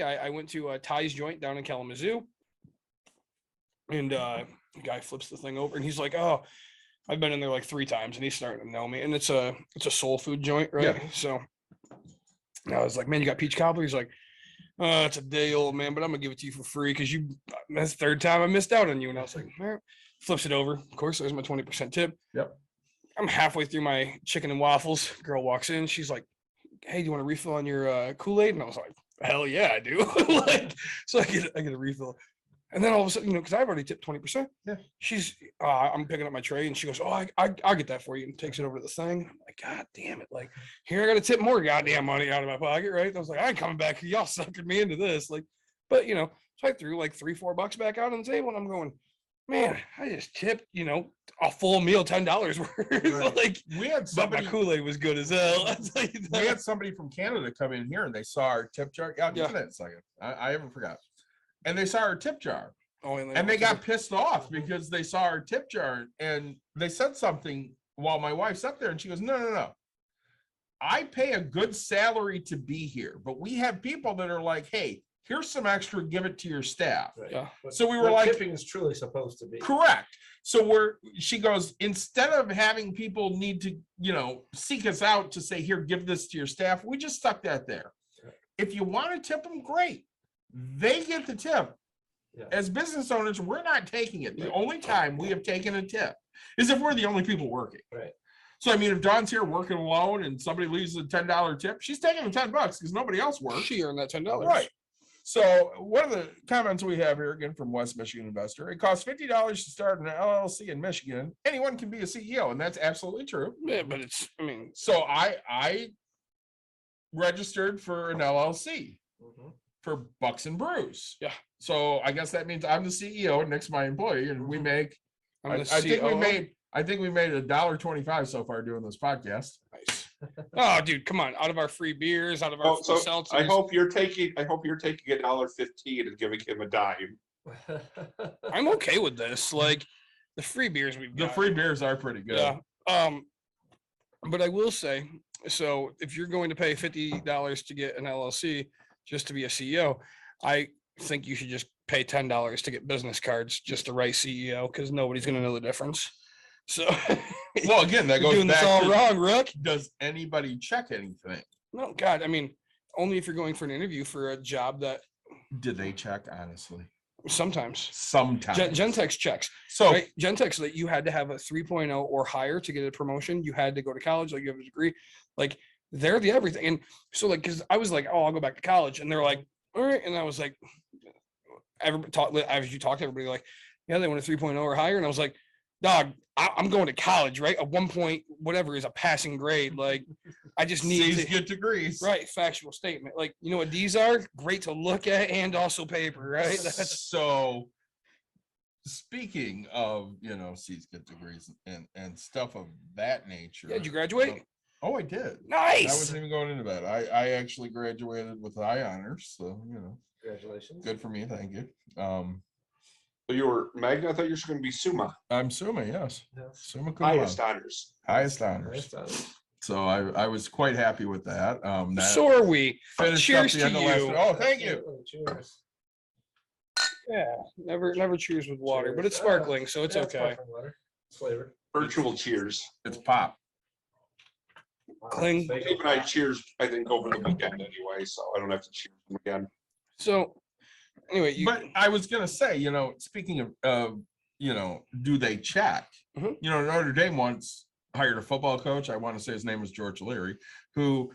I went to a Ty's joint down in Kalamazoo, and the guy flips the thing over and he's like, oh, I've been in there like 3 times, and he's starting to know me. And it's a soul food joint, right? Yeah. So I was like, man, you got peach cobbler? He's like, it's a day old, man, but I'm gonna give it to you for free because that's the 3rd time I missed out on you. And I was like, all right. Flips it over. Of course, there's my 20% tip. Yep. I'm halfway through my chicken and waffles. Girl walks in. She's like, hey, do you want a refill on your Kool-Aid? And I was like, hell yeah, I do. So I get a refill. And then all of a sudden, because I've already tipped 20%. Yeah. She's, I'm picking up my tray, and she goes, oh, I'll get that for you, and takes it over to the thing. I'm like, God damn it. Like, here I got to tip more goddamn money out of my pocket, right? I was like, I ain't coming back here. Y'all sucking me into this. Like, but, so I threw like $3-4 back out on the table, and I'm going, man, I just tipped, a full meal, $10 worth. Right. Like, We had but my somebody, Kool-Aid was good as hell. I'll tell you we that. had somebody from Canada come in here and they saw our tip jar. Yeah, Yeah. give it a second. I haven't forgot. And they saw our tip jar. Oh, And they got pissed off because they saw our tip jar, and they said something while my wife's up there, and she goes, no. I pay a good salary to be here, but we have people that are like, hey, here's some extra, give it to your staff. Right. Yeah. What- So we were what like, tipping is truly supposed to be. correct. So she goes, instead of having people need to, seek us out to say, here, give this to your staff, we just stuck that there. Right. If you want to tip them, great. They get the tip. Yeah. As business owners, we're not taking it. The only time we have taken a tip is if we're the only people working. Right. So I mean, if Dawn's here working alone and somebody leaves a $10 tip, she's taking the $10 because nobody else works. She earned that $10. Right. So one of the comments we have here again from West Michigan Investor, it costs $50 to start an LLC in Michigan. Anyone can be a CEO, and that's absolutely true. Yeah, but it's, I mean, So I registered for an LLC for Bucks and Brews. Yeah. So I guess that means I'm the CEO and Nick's my employee, and we make. I'm I the think we COO. made. I think we made $1.25 so far doing this podcast. Nice. Oh, dude, come on! Out of our free beers, out of our Oh, so seltzers. I hope you're taking $1.15 and giving him a dime. I'm okay with this. Like the free beers we've The got. free beers are pretty good. Yeah. But I will say, so if you're going to pay $50 to get an LLC just to be a CEO, I think you should just pay $10 to get business cards just to write CEO because nobody's going to know the difference. So, Well, again, that you're goes doing this back all to, wrong, Rook. does anybody check anything? No, God, I mean, only if you're going for an interview for a job that Did they check honestly? sometimes. Sometimes. Gentex checks. So Right? Gentex, that you had to have a 3.0 or higher to get a promotion. You had to go to college, like you have a degree. Like they're the everything. And so, like, because I was like, oh, I'll go back to college, and they're like, all right. And I was like, as you talk to everybody, like, yeah, they want a 3.0 or higher, and I was like, dog, I'm going to college, right? A 1 point whatever is a passing grade. Like, I just need C's to get degrees. right factual statement. Like, you know what these are? Great to look at and also paper, right? That's So speaking of, C's get degrees and stuff of that nature. yeah, did you graduate? Oh, I did. I Nice. wasn't even going into that. I actually graduated with high honors. So, Congratulations. good for me. Thank you. So you were Magna? I thought you were going to be Summa. I'm Summa, yes. Yes. Summa cum laude. Highest honors. Highest honors. Nice done. So I was quite happy with that. That So are we. finished cheers up the to end of last you. week. Oh, thank you. Absolutely. Cheers. Yeah, never cheers with water, but Cheers. it's sparkling, so it's Yeah, okay. sparkling water. It's flavored. Virtual cheers. It's pop. Cling. Steak Dave and I cheers, I think, over the weekend anyway, so I don't have to cheers them again. So anyway, But I was gonna say, speaking of, do they check? Mhm. Notre Dame once hired a football coach. I want to say his name was George Leary, who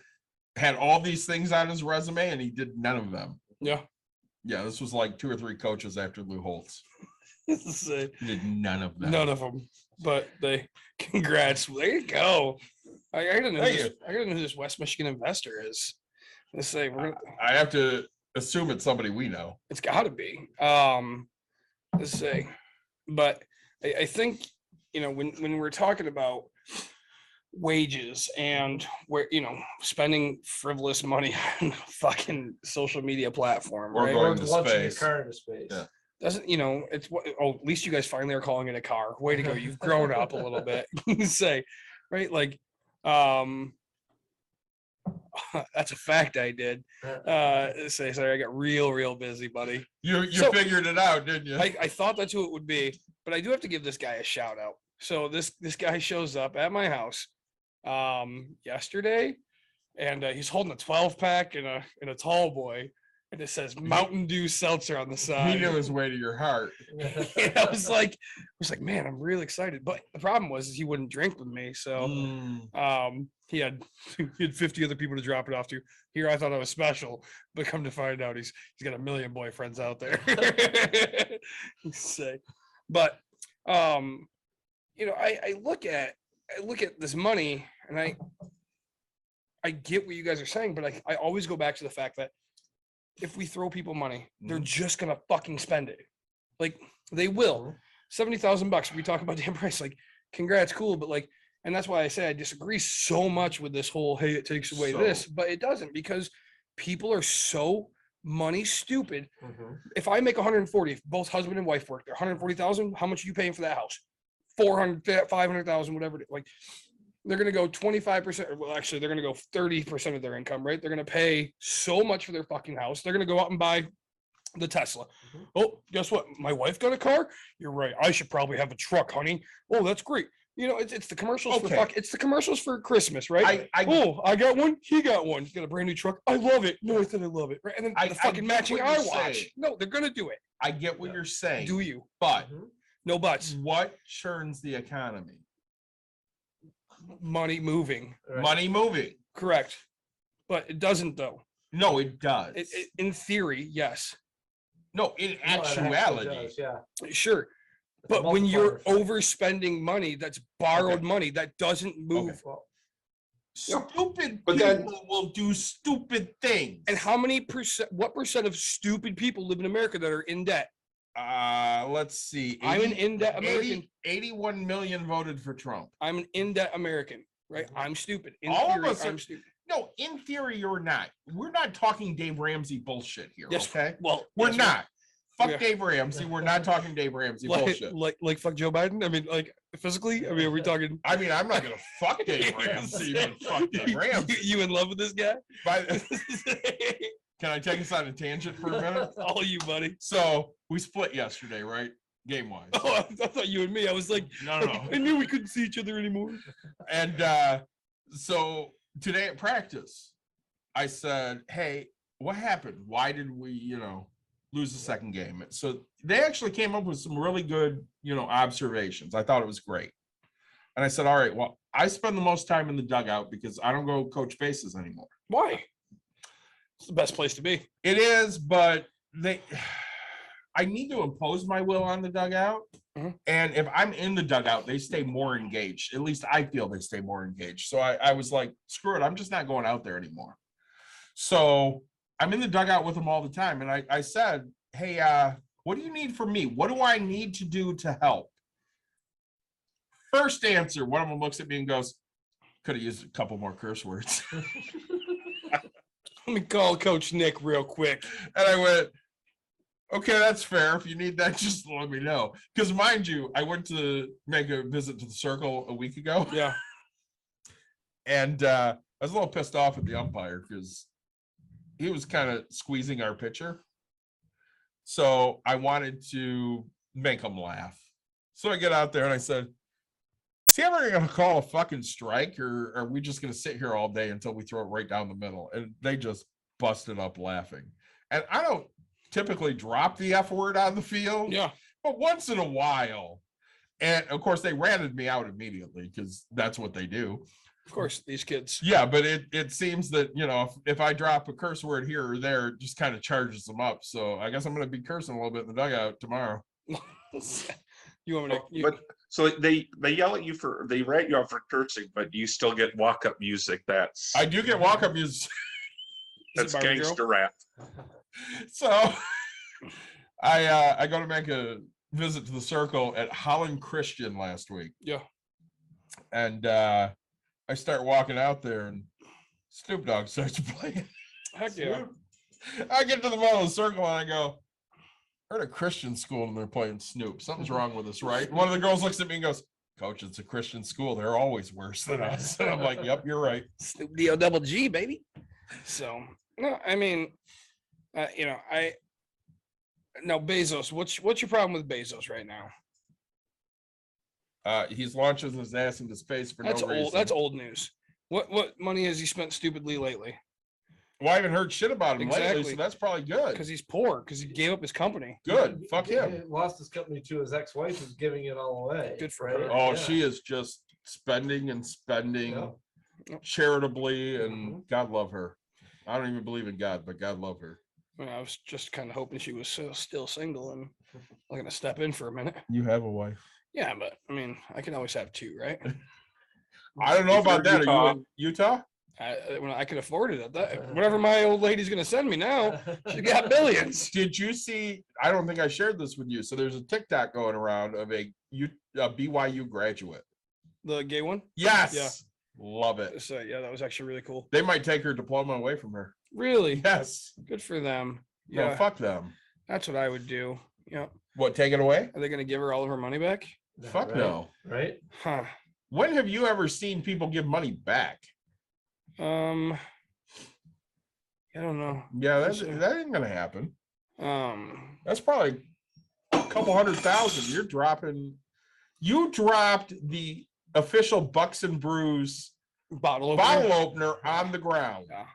had all these things on his resume and he did none of them. yeah. Yeah, this was like 2 or 3 coaches after Lou Holtz. Say He did none of them. none of them, but they congrats. There you go. I gotta know Thank this, I gotta know who this West Michigan investor is. Let's say we're gonna, I have to assume it's somebody we know. it's gotta be. Let's say, but I think when we're talking about wages and where spending frivolous money on a fucking social media platform, Or right? going Or to launching your space. car into space. Yeah. Doesn't it's what? Oh, at least you guys finally are calling it a car. Way to go! You've grown up a little bit. Say, right? Like, that's a fact. I did. Say sorry. I got real busy, buddy. You So- figured it out, didn't you? I thought that's who it would be, but I do have to give this guy a shout out. So this guy shows up at my house yesterday, and he's holding a 12-pack in a tall boy, and it says Mountain Dew Seltzer on the side. He knew his way to your heart. And I was like, man, I'm really excited. But the problem was he wouldn't drink with me, so he had 50 other people to drop it off to. Here I thought I was special, but come to find out he's got a million boyfriends out there. Say, but I look at this money and I get what you guys are saying, but I always go back to the fact that if we throw people money, they're just gonna fucking spend it. Like they will. $70,000. We talk about damn price. Like, congrats, cool, but like, and that's why I say I disagree so much with this whole hey, it takes away this, but it doesn't, because people are so money stupid. If I make 140, if both husband and wife work, they're 140,000. How much are you paying for that house? 400, 500,000, whatever. Like, they're going to go 25%. Well, actually, they're going to go 30% of their income, right? They're going to pay so much for their fucking house. They're going to go out and buy the Tesla. Oh, guess what? My wife got a car. You're right. I should probably have a truck, honey. Oh, that's great. You know, it's the commercials Okay. it's the commercials for Christmas, right? I I got one. He got one. He's got a brand new truck. I love it. No, I said I love it. Right? And then I the fucking get matching what you're iWatch. saying. No, they're gonna do it. I get what you're saying. Do you? But No buts. what churns the economy? Money moving. Right. Money moving. Correct. But it doesn't though. No, it does. In theory, yes. No, in No, it actually actuality. does, yeah. Sure. It's a But when you're multiplier effect. overspending money, that's borrowed Okay. money that doesn't move. Okay. Well, Stupid But then- people will do stupid things. And how many percent? What percent of stupid people live in America that are in debt? Let's see. I'm an in-debt American. 81 million voted for Trump. I'm an in-debt American, right? I'm stupid. In All of theory, us are- I'm stupid. No, in theory, you're not. We're not talking Dave Ramsey bullshit here. Yes, Okay. well, We're yes, not. Fuck Yeah. Dave Ramsey. We're not talking Dave Ramsey like, bullshit. like fuck Joe Biden. I mean, like physically. I mean, are we talking? I mean, I'm not gonna fuck Dave Ramsey, but fuck Dave Ramsey. You in love with this guy? Can I take us on a tangent for a minute? All you, buddy. So we split yesterday, right? Game wise. Oh, I thought you and me. I was like, No. I knew we couldn't see each other anymore. And so today at practice, I said, hey, what happened? Why did we, lose the second game? So they actually came up with some really good, observations. I thought it was great. And I said, all right, well, I spend the most time in the dugout because I don't go coach bases anymore. Why? It's the best place to be. It is, but I need to impose my will on the dugout. Mhm. And if I'm in the dugout, they stay more engaged. At least I feel they stay more engaged. So I was like, screw it. I'm just not going out there anymore. So I'm in the dugout with them all the time. And I said, hey, what do you need from me? What do I need to do to help? First answer, one of them looks at me and goes, could have used a couple more curse words. Let me call Coach Nick real quick. And I went, okay, that's fair. If you need that, just let me know. Because mind you, I went to make a visit to the circle a week ago. Yeah. And I was a little pissed off at the umpire because he was kind of squeezing our pitcher. So I wanted to make him laugh. So I get out there and I said, is he ever going to call a fucking strike, or are we just going to sit here all day until we throw it right down the middle? And they just busted up laughing. And I don't typically drop the F word on the field, Yeah. but once in a while. And of course, they ratted me out immediately because that's what they do. Of course, these kids. Yeah, but it seems that, if I drop a curse word here or there, it just kind of charges them up. So I guess I'm going to be cursing a little bit in the dugout tomorrow. You want me to? But so they yell at you they write you out for cursing, but you still get walk-up music. I do get walk-up music. That's Barbie girl? gangster rap. So I go to make a visit to the circle at Holland Christian last week. Yeah. And I start walking out there and Snoop Dogg starts playing. Heck yeah. I get to the middle of the circle and I go, heard a Christian school and they're playing Snoop. Something's wrong with us, right? And one of the girls looks at me and goes, Coach, it's a Christian school. They're always worse than us. And I'm like, yep, you're right. Snoop D-O double G, baby. So, no, I mean, no, Bezos, what's your problem with Bezos right now? He's launching his ass into space for That's no reason. old. That's old news. What money has he spent stupidly lately? Well, I haven't heard shit about him lately, Exactly. so that's probably good. Because he's poor. Because he gave up his company. Good. Fuck He him. lost his company to his ex-wife, who's giving it all away. Good for right? her. Oh, Yeah. she is just spending and spending Yeah. charitably, and God love her. I don't even believe in God, but God love her. I was just kind of hoping she was still single and I'm gonna step in for a minute. You have a wife. Yeah, but I mean, I can always have two, right? I don't know If you're about that. Are Utah- you in Utah? When I can afford it at that, whatever my old lady's gonna send me now, she got billions. Did you see? I don't think I shared this with you. So there's a TikTok going around of a BYU graduate. The gay one. Yes. Yeah. Love it. So yeah, that was actually really cool. They might take her diploma away from her. Really? Yes. Good for them. No, Yeah, fuck them. that's what I would do. Yeah. What, take it away? Are they gonna give her all of her money back? Fuck Right? no. Right? Huh. When have you ever seen people give money back? I don't know. Yeah, that Sure. ain't gonna happen. That's That's probably a couple 100,000. You dropped the official Bucks and Brews Bottle bottle opener on the ground. Yeah,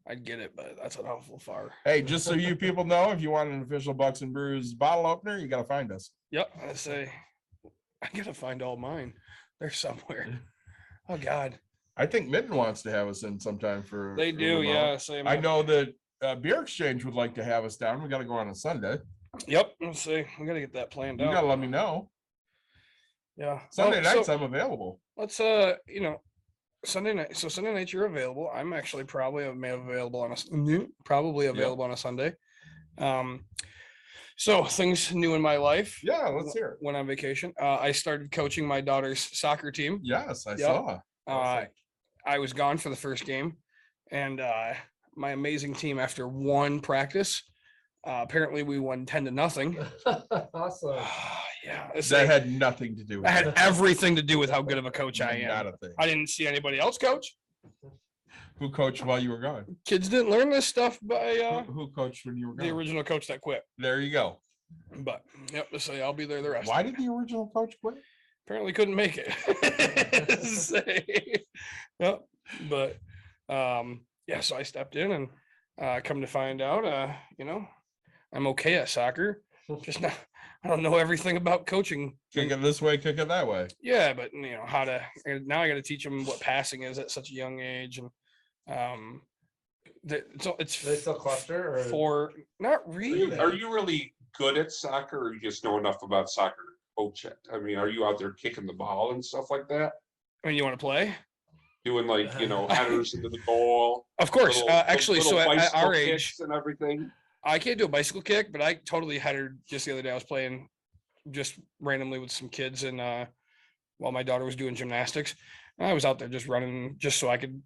I get it, but that's an awful far. Hey, just so you people know, if you want an official Bucks and Brews bottle opener, you got to find us. Yep, I say, I gotta find all mine. They're somewhere. Oh God, I think Mitten wants to have us in sometime for. they for do. Lamont. Yeah, same. I know that Beer Exchange would like to have us down. We got to go on a Sunday. Yep, let's see. We gotta get that planned You out. got to let me know. Yeah, Sunday Well, nights so I'm available. let's Sunday night. So Sunday night you're available. I'm actually probably available on a Sunday. So things new in my life. Yeah, let's hear it. Went on vacation. I started coaching my daughter's soccer team. Yes, I Yep. saw. I was gone for the first game, and my amazing team, after one practice, apparently we won 10-0. Awesome. Yeah, That had nothing to do with that had it. everything to do with how good of a coach I Not am. a thing. I didn't see anybody else coach. Who coached while you were gone? Kids didn't learn this stuff by Who coached when you were the gone? original coach that quit. There you go. But yep, so I'll be there the rest. Why did the original coach quit? Apparently couldn't make it. Yep. But yeah, so I stepped in, and come to find out, I'm okay at soccer. Just not, I don't know everything about coaching. Kick it this way, kick it that way. Yeah, but how to, now I got to teach them what passing is at such a young age. And it's They still cluster, or for not really. Are you really good at soccer, or you just know enough about soccer to coach it? I mean, are you out there kicking the ball and stuff like that? I mean, you want to play? Doing headers into the goal? Of course. Actually, so at bicycle our kicks age, and everything. I can't do a bicycle kick, but I totally headered just the other day. I was playing just randomly with some kids, and while my daughter was doing gymnastics, and I was out there just running just so I could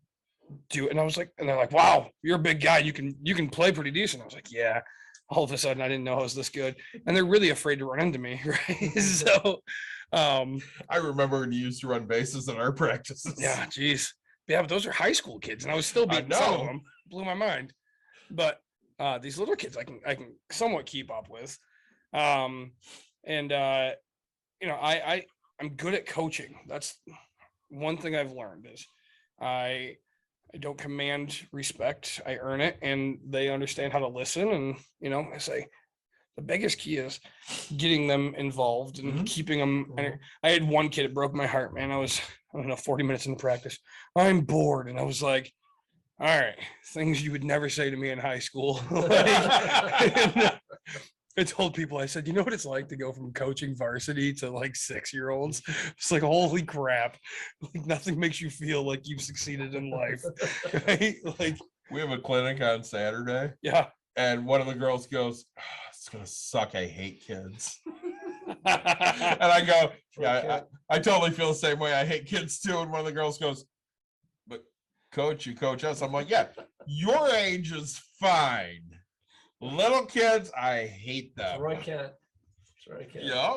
do it. And I was like, and they're like, "Wow, you're a big guy. You can play pretty decent." I was like, "Yeah." All of a sudden, I didn't know I was this good, and they're really afraid to run into me, right? So, I remember when you used to run bases at our practices. yeah, geez, yeah, but those are high school kids, and I was still beating some of know. them. Blew my mind, but these little kids, I can somewhat keep up with, I'm good at coaching. That's one thing I've learned is I don't command respect. I earn it, and they understand how to listen. And I say the biggest key is getting them involved and keeping them. I had one kid, it broke my heart, man. I don't know, 40 minutes into practice. I'm bored, and I was like, all right, things you would never say to me in high school. I told people, I said, you know what it's like to go from coaching varsity to 6-year-olds? It's like, holy crap. Nothing makes you feel like you've succeeded in life. Right? We have a clinic on Saturday, Yeah. and one of the girls goes, "Oh, it's gonna suck. I hate kids." And I go, "Yeah, I totally feel the same way. I hate kids too." And one of the girls goes, "But coach, you coach us." I'm like, "Yeah, your age is fine. Little kids, I hate them." Roy Kent. Yeah.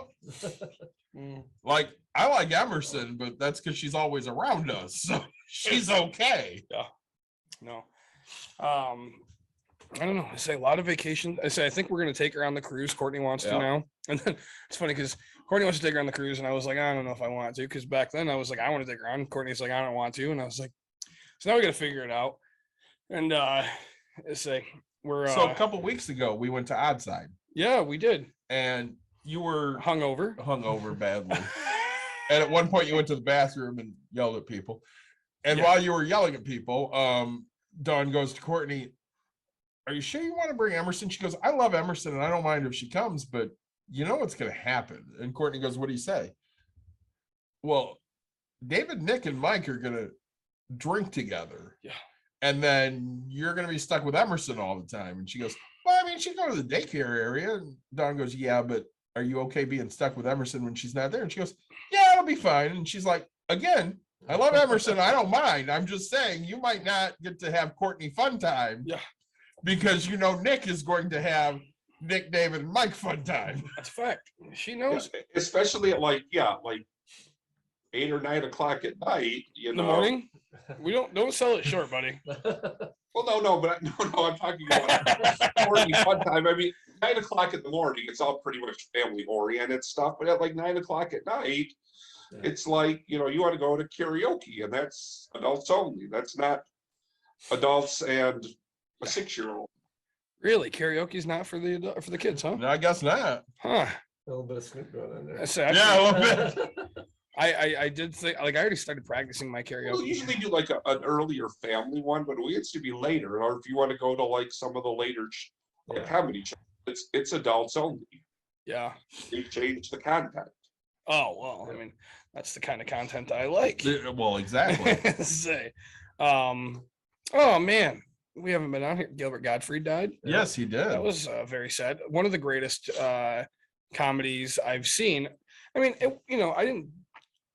I like Emerson, but that's because she's always around us, so she's okay. Yeah. No. I don't know. I say a lot of vacation. I think we're gonna take her on the cruise. Courtney wants to now. And then it's funny because Courtney wants to take her on the cruise, and I was like, I don't know if I want to, because back then I was like, I want to take her on. Courtney's like, I don't want to, and I was like, so now we gotta figure it out. And we're So a couple weeks ago, we went to Oddside. Yeah, we did. And you were hungover badly. And at one point you went to the bathroom and yelled at people. And while you were yelling at people, Dawn goes to Courtney, "Are you sure you want to bring Emerson?" She goes, "I love Emerson and I don't mind if she comes, but you know what's going to happen." And Courtney goes, "What do you say?" "Well, David, Nick, and Mike are going to drink together. Yeah. And then you're going to be stuck with Emerson all the time." And she goes, "Well, I mean, she'd go to the daycare area." And Dawn goes, "Yeah, but are you okay being stuck with Emerson when she's not there?" And she goes, "Yeah, it'll be fine." And she's like, "Again, I love Emerson. I don't mind. I'm just saying you might not get to have Courtney fun time." Yeah. Because Nick is going to have Nick, David, and Mike fun time. That's a fact. She knows. Especially at 8 or 9 o'clock at night, In the morning. We don't sell it short, buddy. Well, no, I'm talking about morning fun time. I mean, 9 o'clock in the morning, it's all pretty much family oriented stuff. But at 9 o'clock at night, It's like, you want to go to karaoke and that's adults only. That's not adults and a 6-year-old. Really, karaoke's not for the kids, huh? No, I guess not. Huh. A little bit of Snoop going in there. That's Yeah, actually, a little bit. I did think, like, I already started practicing my We'll karaoke. usually do like an earlier family one, but it gets to be later. Or if you want to go to like some of the later Yeah. comedy channels, it's adults only. Yeah. They change the content. Oh well, I mean, that's the kind of content I like. Well, exactly. Say, oh man, we haven't been on here. Gilbert Godfrey died. Yes, he did. That was very sad. One of the greatest comedies I've seen. I mean, I didn't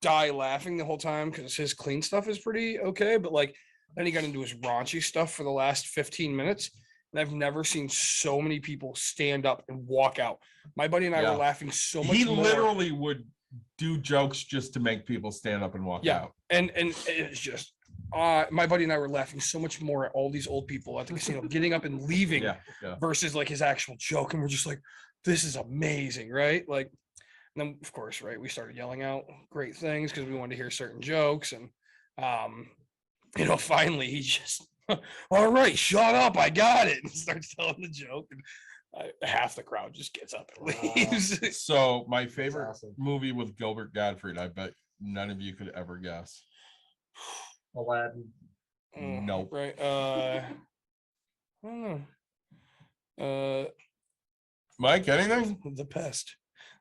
die laughing the whole time because his clean stuff is pretty okay, but like then he got into his raunchy stuff for the last 15 minutes. And I've never seen so many people stand up and walk out. My buddy and I Yeah. were laughing so much He more. literally would do jokes just to make people stand up and walk Yeah. out. And it's just my buddy and I were laughing so much more at all these old people at the casino getting up and leaving Yeah, yeah. versus like his actual joke. And we're just like, this is amazing, right? Like, and then of course, right, we started yelling out great things because we wanted to hear certain jokes. And finally he just all right, shut up, I got it, and starts telling the joke. And half the crowd just gets up and leaves. So my favorite awesome. movie with Gilbert Gottfried, I bet none of you could ever guess. Aladdin. Nope. Right. I don't know. Mike, anything? The Pest.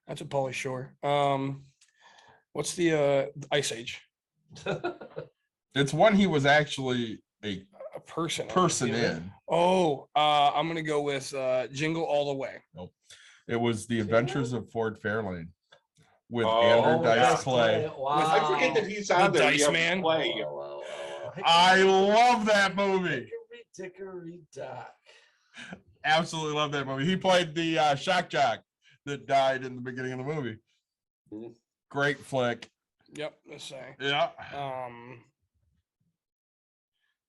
That's a Pauly Shore. What's the Ice Age? It's one he was actually a A person. person in. Oh, I'm gonna go with Jingle All the Way. It was The Adventures of Ford Fairlane with Oh, Andrew Dice yeah. Clay. Wow. I forget that he's on The there. Dice You have Man? Clay. Wow. I love that movie. Dickory Dock. Absolutely love that movie. He played the shock jock that died in the beginning of the movie. Mhm. Great flick. Yep. Let's say. Yeah.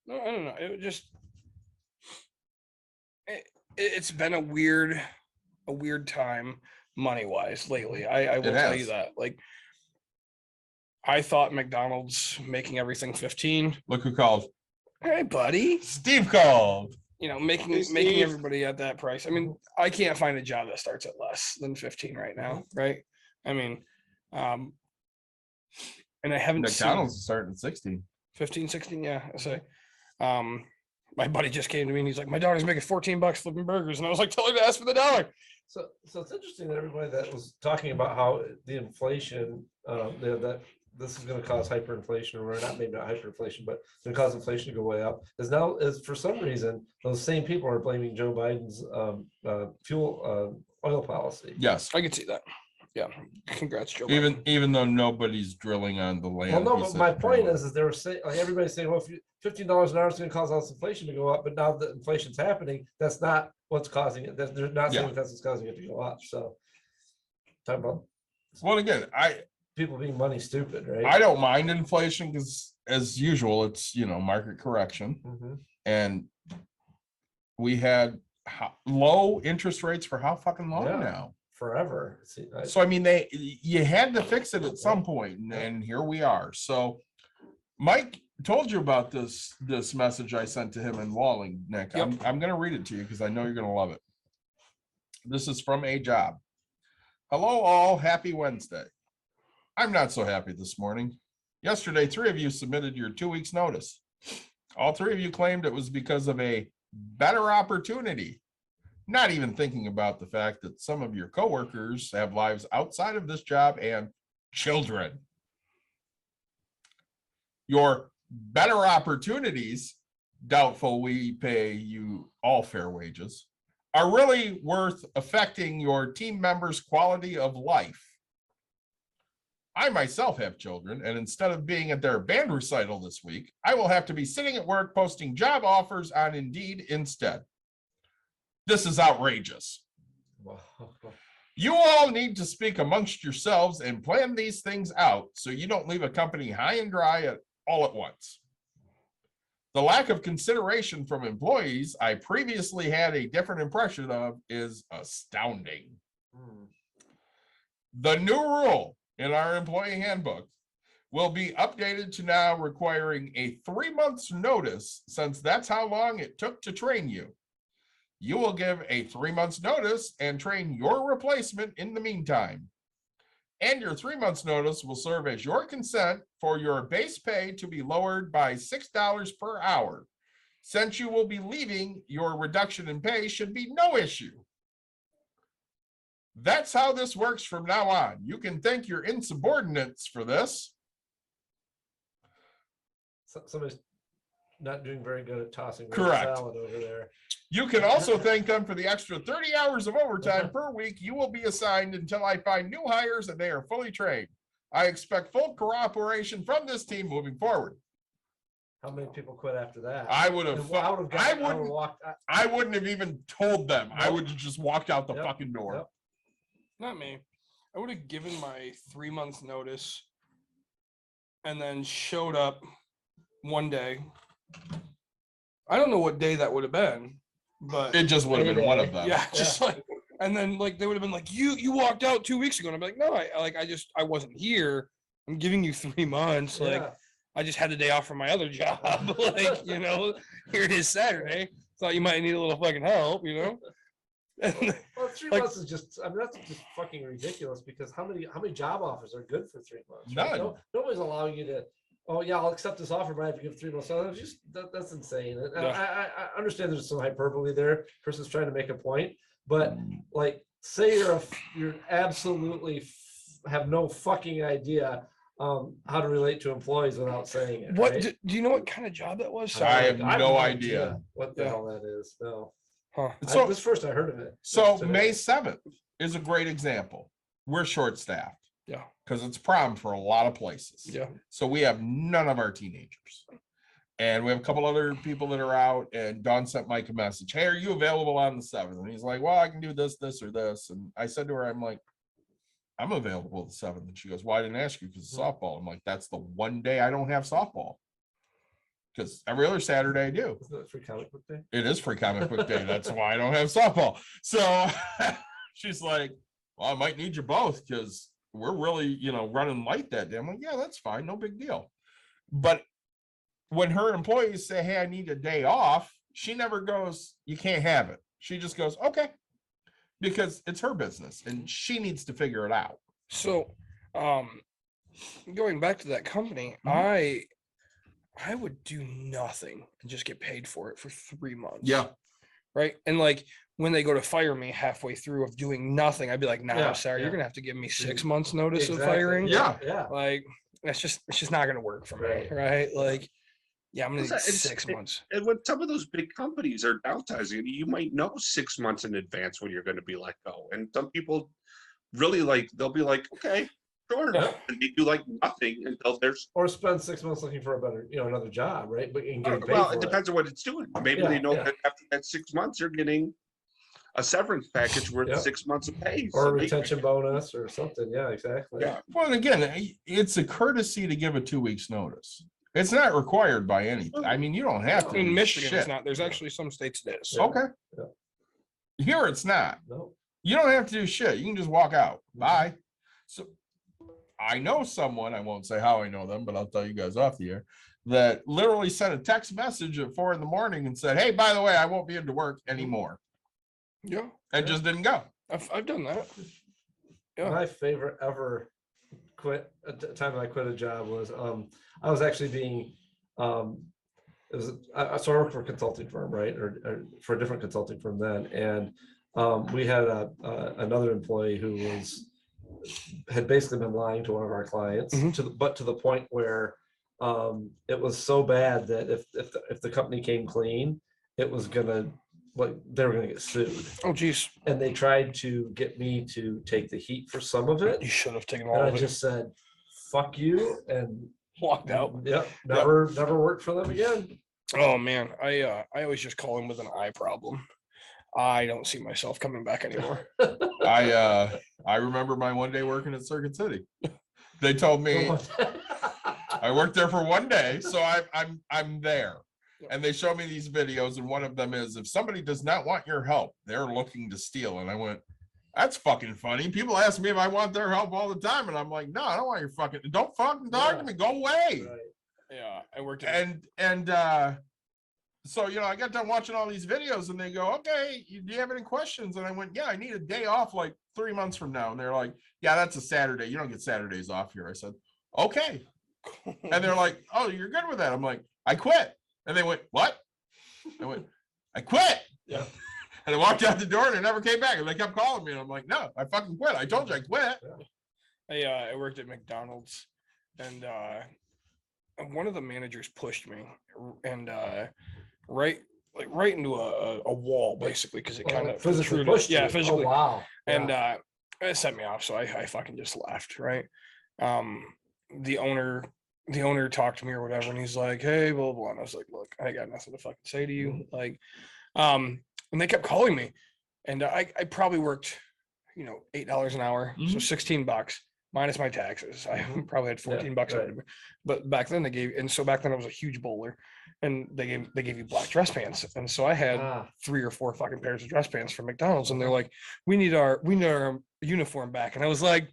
No, I don't know. It just it's been a weird time money wise lately. I will It tell has. you that. Like I thought McDonald's making everything 15. Look who called. Hey buddy. Steve called. Making Hey, Steve. everybody at that price. I mean, I can't find a job that starts at less than 15 right now, right? I mean, and I haven't McDonald's seen is starting at 16. 15, 16, yeah. I say. My buddy just came to me and he's like, my daughter's making $14 flipping burgers. And I was like, tell her to ask for the dollar. So it's interesting that everybody that was talking about how the inflation, that this is going to cause hyperinflation, or not, maybe not hyperinflation, but it's going to cause inflation to go way up. Is for some reason those same people are blaming Joe Biden's oil policy. Yes. I could see that. Yeah. Congrats, Joe. Even though nobody's drilling on the land. Well, no, he but said my point drilling. is they were saying, like, everybody's saying, well, if $15 an hour is going to cause all this inflation to go up, but now that inflation's happening, that's not what's causing it. They're not saying Yeah. that's what's causing it to go up. So, talk about Well, again, people being money stupid, right? I don't mind inflation because, as usual, it's market correction, Mhm. and we had low interest rates for how fucking long Yeah. now? Forever. So I mean, you had to fix it at some point, and here we are. So Mike told you about this message I sent to him in Walling, Nick. Yep. I'm going to read it to you because I know you're going to love it. This is from a job. Hello, all. Happy Wednesday. I'm not so happy this morning. Yesterday, 3 of you submitted your 2 weeks notice. All 3 of you claimed it was because of a better opportunity, not even thinking about the fact that some of your coworkers have lives outside of this job and children. Your better opportunities, doubtful we pay you all fair wages, are really worth affecting your team members' quality of life. I myself have children, and instead of being at their band recital this week, I will have to be sitting at work posting job offers on Indeed instead. This is outrageous. Wow. You all need to speak amongst yourselves and plan these things out so you don't leave a company high and dry all at once. The lack of consideration from employees I previously had a different impression of is astounding. Hmm. The new rule in our employee handbook will be updated to now requiring a 3 months notice, since that's how long it took to train you. You will give a 3 months notice and train your replacement in the meantime. And your 3 months notice will serve as your consent for your base pay to be lowered by $6 per hour. Since you will be leaving, your reduction in pay should be no issue. That's how this works from now on. You can thank your insubordinates for this. Somebody's not doing very good at tossing Correct. salad over there. You can also thank them for the extra 30 hours of overtime per week you will be assigned until I find new hires and they are fully trained. I expect full cooperation from this team moving forward. How many people quit after that? I would have. walked. I wouldn't have even told them. I would have just walked out the Yep. fucking door. Yep. Not me. I would have given my 3 months notice and then showed up one day. I don't know what day that would have been, but It just would have been one of them. yeah, just like, and then like they would have been like, you walked out 2 weeks ago, and I'm like, no, I wasn't here. I'm giving you 3 months. Like, Yeah. I just had the day off from my other job. Like, here it is Saturday. Thought you might need a little fucking help, Well, 3 Like- months is just, I mean, that's just fucking ridiculous, because how many job offers are good for 3 months? None. Nobody's allowing you to, oh yeah, I'll accept this offer, but I have to give 3 months. So that's insane. And Yeah. I understand there's some hyperbole there. Person's trying to make a point, but like, say you're absolutely have no fucking idea how to relate to employees without saying it. what right? do you know what kind of job that was? I have I no idea. what the Yeah. hell that is. No, Huh. So- this first I heard of it. So today. May 7th is a great example. We're short-staffed Yeah. because it's prom for a lot of places. Yeah. So we have none of our teenagers. And we have a couple other people that are out, and Dawn sent Mike a message. Hey, are you available on the 7th? And he's like, well, I can do this, this, or this. And I said to her, I'm like, I'm available the 7th. And she goes, well, I didn't ask you because of softball. I'm like, that's the one day I don't have softball. Because every other Saturday I do. Isn't it free comic book day? It is free comic book day. That's why I don't have softball. So she's like, well, I might need you both because we're really, running light that day. I'm like, yeah, that's fine. No big deal. But when her employees say, hey, I need a day off, she never goes, you can't have it. She just goes, okay, because it's her business and she needs to figure it out. So, going back to that company, I would do nothing and just get paid for it for 3 months. Right. And like when they go to fire me halfway through of doing nothing, I'd be like, nah, Yeah, sorry, yeah. you're gonna have to give me 6 months notice of Exactly. firing. Yeah. Yeah. Like it's just not gonna work for me. Right. Right. Like, yeah, I'm gonna need It's- 6 months. And when some of those big companies are downsizing, you might know 6 months in advance when you're going to be let go. And some people really they'll be like, okay, sure. Yeah. And they do nothing until there's, Or spend 6 months looking for a better, another job, right? But and getting paid well, for it depends on what it's doing. Maybe Yeah, they know yeah. that after that 6 months, you're getting a severance package worth Yeah. 6 months of pay. or So a they- retention bonus or something. Yeah, exactly. Yeah. Well, and again, it's a courtesy to give a 2 weeks notice. It's not required by anything. I mean, you don't have to. In do Michigan, shit. it's not. There's actually some states it is. Okay. Yeah. Here it's not. No. You don't have to do shit. You can just walk out. Bye. So I know someone, I won't say how I know them, but I'll tell you guys off the air, that literally sent a text message at 4 a.m. and said, hey, by the way, I won't be into work anymore. Yeah. And just didn't go. I've done that. Yeah. My favorite ever time I quit a job was I was actually being it was so I worked for a consulting firm, right, or for a different consulting firm then, and we had another employee who had basically been lying to one of our clients, Mhm. to the point where it was so bad that if the company came clean, it was gonna they were gonna get sued, Oh, geez. and they tried to get me to take the heat for some of it, You should have taken and all I of it. just said, "Fuck you," and Walked out. yep, never worked for them again. Oh man, I always just call him with an eye problem. I don't see myself coming back anymore. I remember my one day working at Circuit City. They told me I worked there for one day, so I'm there. And they show me these videos, and one of them is, if somebody does not want your help, they're looking to steal. And That's fucking funny. People ask me if I want their help all the time, and I'm like, no, I don't want your fucking. Don't fucking talk to me. Go away. Right. Yeah, I worked at So I got done watching all these videos, and they go, okay, do you have any questions? And I went, yeah, I need a day off like 3 months from now. And they're like, yeah, that's a Saturday. You don't get Saturdays off here. I said, okay. And they're like, oh, you're good with that. I'm like, I quit. And they went, what? I went, I quit. Yeah. And I walked out the door and I never came back. And they kept calling me. And I'm like, no, I fucking quit. I told you I quit. I worked at McDonald's, and one of the managers pushed me, and right into a wall, basically, because it kind of physically protruded. pushed you. Yeah, physically. Oh, wow. And it set me off, so I fucking just left. Right. The owner talked to me or whatever, and he's like, hey, blah blah. And I was like, look, I got nothing to fucking say to you. Like, and they kept calling me, and I probably worked, $8 an hour, so $16 minus my taxes. I probably had $14. right. But back then back then I was a huge bowler, and they gave you black dress pants, and so I had 3 or 4 fucking pairs of dress pants from McDonald's, and they're like, we need our uniform back, and I was like,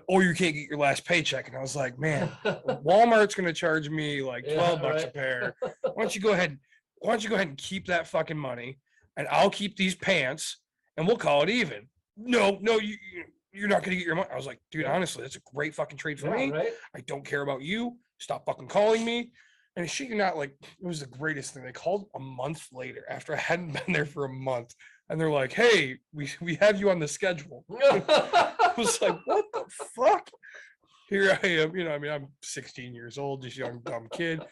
or you can't get your last paycheck. And I was like, man, Walmart's gonna charge me like $12 a pair. Why don't you go ahead and keep that fucking money, and I'll keep these pants, and we'll call it even. No, you're not gonna get your money. I was like, dude, honestly, that's a great fucking trade for me. Right? I don't care about you. Stop fucking calling me. And shit, you're not, like, it was the greatest thing. They called a month later after I hadn't been there for a month, and they're like, hey, we have you on the schedule. I was like, what the fuck? Here I am, I'm 16 years old, this young dumb kid.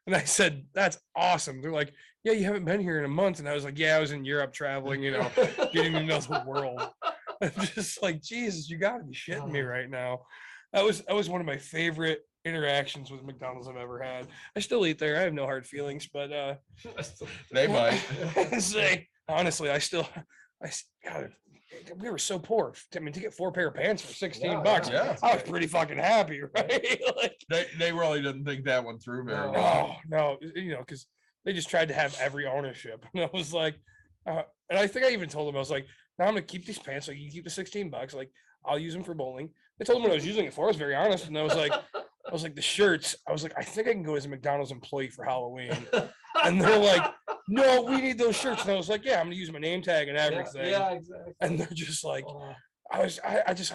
And I said, that's awesome. They're like, yeah, you haven't been here in a month. And I was like, yeah, I was in Europe traveling, getting to know the world. I'm just like, Jesus, you gotta be shitting me right now. That was one of my favorite interactions with McDonald's I've ever had. I still eat there. I have no hard feelings, but They might. say, honestly, God, we were so poor. I mean, to get 4 pair of pants for $16, yeah. I was pretty fucking happy, right? Like, They really didn't think that one through very well. no, because they just tried to have every ownership, and I was like, and I think I even told them, I was like, now I'm gonna keep these pants, so you can keep the $16. Like, I'll use them for bowling. I told them what I was using it for. I was very honest, and I was like, the shirts. I was like, I think I can go as a McDonald's employee for Halloween. And they're like, no, we need those shirts. And I was like, yeah, I'm gonna use my name tag and everything. Yeah, exactly. And they're just like, I was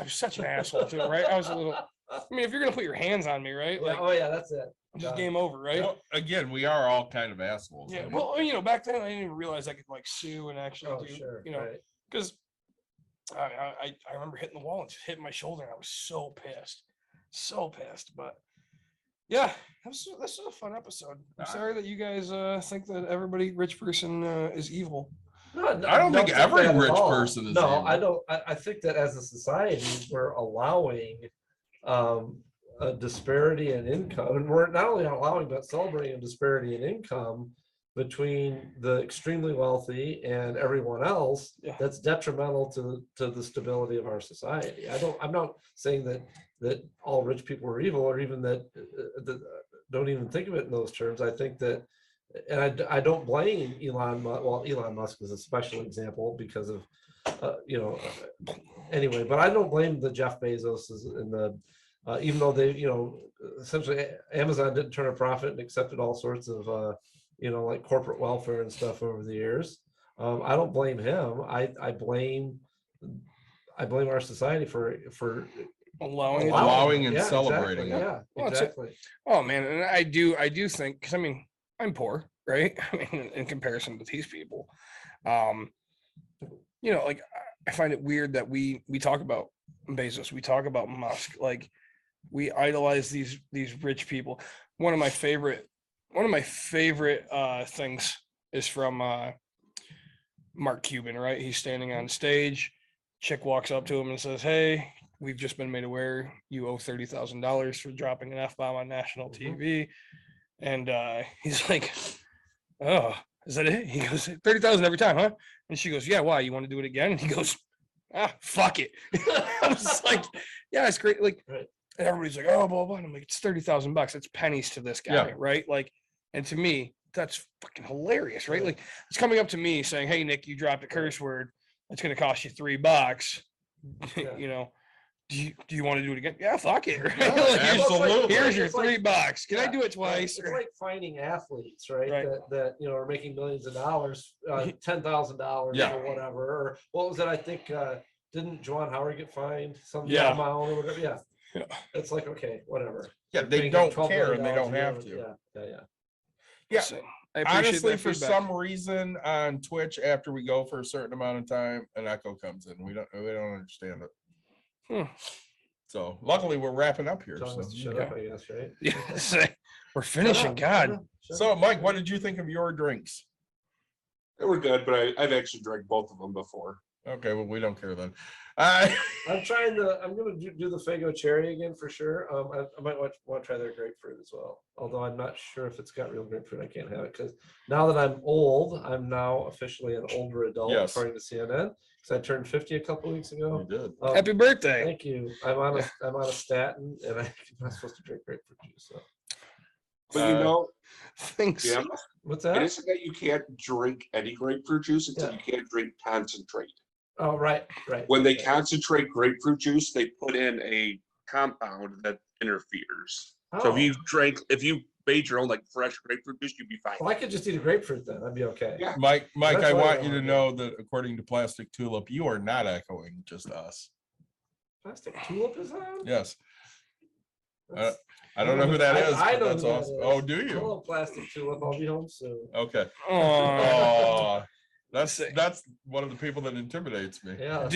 such an asshole too, right? I was a little. I mean, if you're gonna put your hands on me, right? Like, that's it. just game over, right? Well, again, we are all kind of assholes. Yeah. Well, back then I didn't even realize I could like sue and actually because I remember hitting the wall and just hitting my shoulder, and I was so pissed. But yeah, this is a fun episode. I'm sorry that you guys think that everybody rich person is evil. No, I don't think every that at rich all. person is No, evil. I don't. I think that as a society, we're allowing a disparity in income, and we're not only allowing but celebrating a disparity in income between the extremely wealthy and everyone else. That's detrimental to the stability of our society. I'm not saying that all rich people are evil, or even that don't even think of it in those terms. I think that, and I don't blame Elon. Well, Elon Musk is a special example because of anyway, but I don't blame the Jeff Bezos and the even though they essentially Amazon didn't turn a profit and accepted all sorts of like corporate welfare and stuff over the years. I don't blame him. I blame our society for allowing and celebrating exactly. it. Yeah, Well, exactly. Oh man, and I do think, because I mean, I'm poor, right? I mean, in comparison to these people, like I find it weird that we talk about Bezos, we talk about Musk, like we idolize these rich people. One of my favorite things is from Mark Cuban, right? He's standing on stage. Chick walks up to him and says, "Hey, we've just been made aware you owe $30,000 for dropping an F-bomb on national TV." And he's like, "Oh, is that it?" He goes, "30,000 every time, huh?" And she goes, "Yeah, why? You want to do it again?" And he goes, fuck it. I was like, yeah, it's great. Like, right. And everybody's like, oh, blah, blah. And I'm like, it's $30,000. It's pennies to this guy, right? Like, and to me, that's fucking hilarious, right? Like, it's coming up to me saying, "Hey, Nick, you dropped a curse word. it's going to cost you $3. Yeah. You know, do you want to do it again? Yeah, fuck it. Right? Yeah, Like, absolutely. Here's your It's like- $3. Can I Yeah, do it twice? It's like finding athletes, right? Right. That are making millions of dollars, $10,000 Yeah. or whatever. Or what was it? I think didn't Juwan Howard get fined some Yeah. amount or whatever? Yeah. Yeah. It's like, okay, whatever. Yeah, They're they paying him don't $12 care and they million don't have a year. to. Yeah. Yeah. So, I appreciate Honestly, that for feedback. some reason on Twitch, after we go for a certain amount of time, an echo comes in. We don't understand it. Hmm. So luckily we're wrapping up here. Telling us to So, shut up, I guess, right? Yeah, say, we're finishing. God. so Mike, what did you think of your drinks? They were good, but I've actually drank both of them before. Okay, well, we don't care then. I'm gonna do the Fago cherry again for sure. I might want to try their grapefruit as well. Although I'm not sure if it's got real grapefruit, I can't have it because now that I'm old, I'm now officially an older adult Yes. according to CNN. Because I turned 50 a couple weeks ago. You did. Happy birthday. Thank you. I'm on a statin, and I'm not supposed to drink grapefruit juice. So But you know, Thanks. Jim, what's it that? isn't that you can't drink any grapefruit juice until Yeah. you can't drink concentrate. Oh, right. When they concentrate grapefruit juice, they put in a compound that interferes. So Oh. if you made your own like fresh grapefruit juice, you'd be fine. Well, I could just eat a grapefruit then. I'd be okay. Yeah. Mike, That's I what I want you to wanna know that according to Plastic Tulip, you are not echoing just us. Plastic tulip is on. Yes. That's- I don't know who that is, I but know that's who that awesome. is. Oh, do you? Hello, plastic tulip. I'll be home soon. Okay. Oh, That's one of the people that intimidates me. Yeah.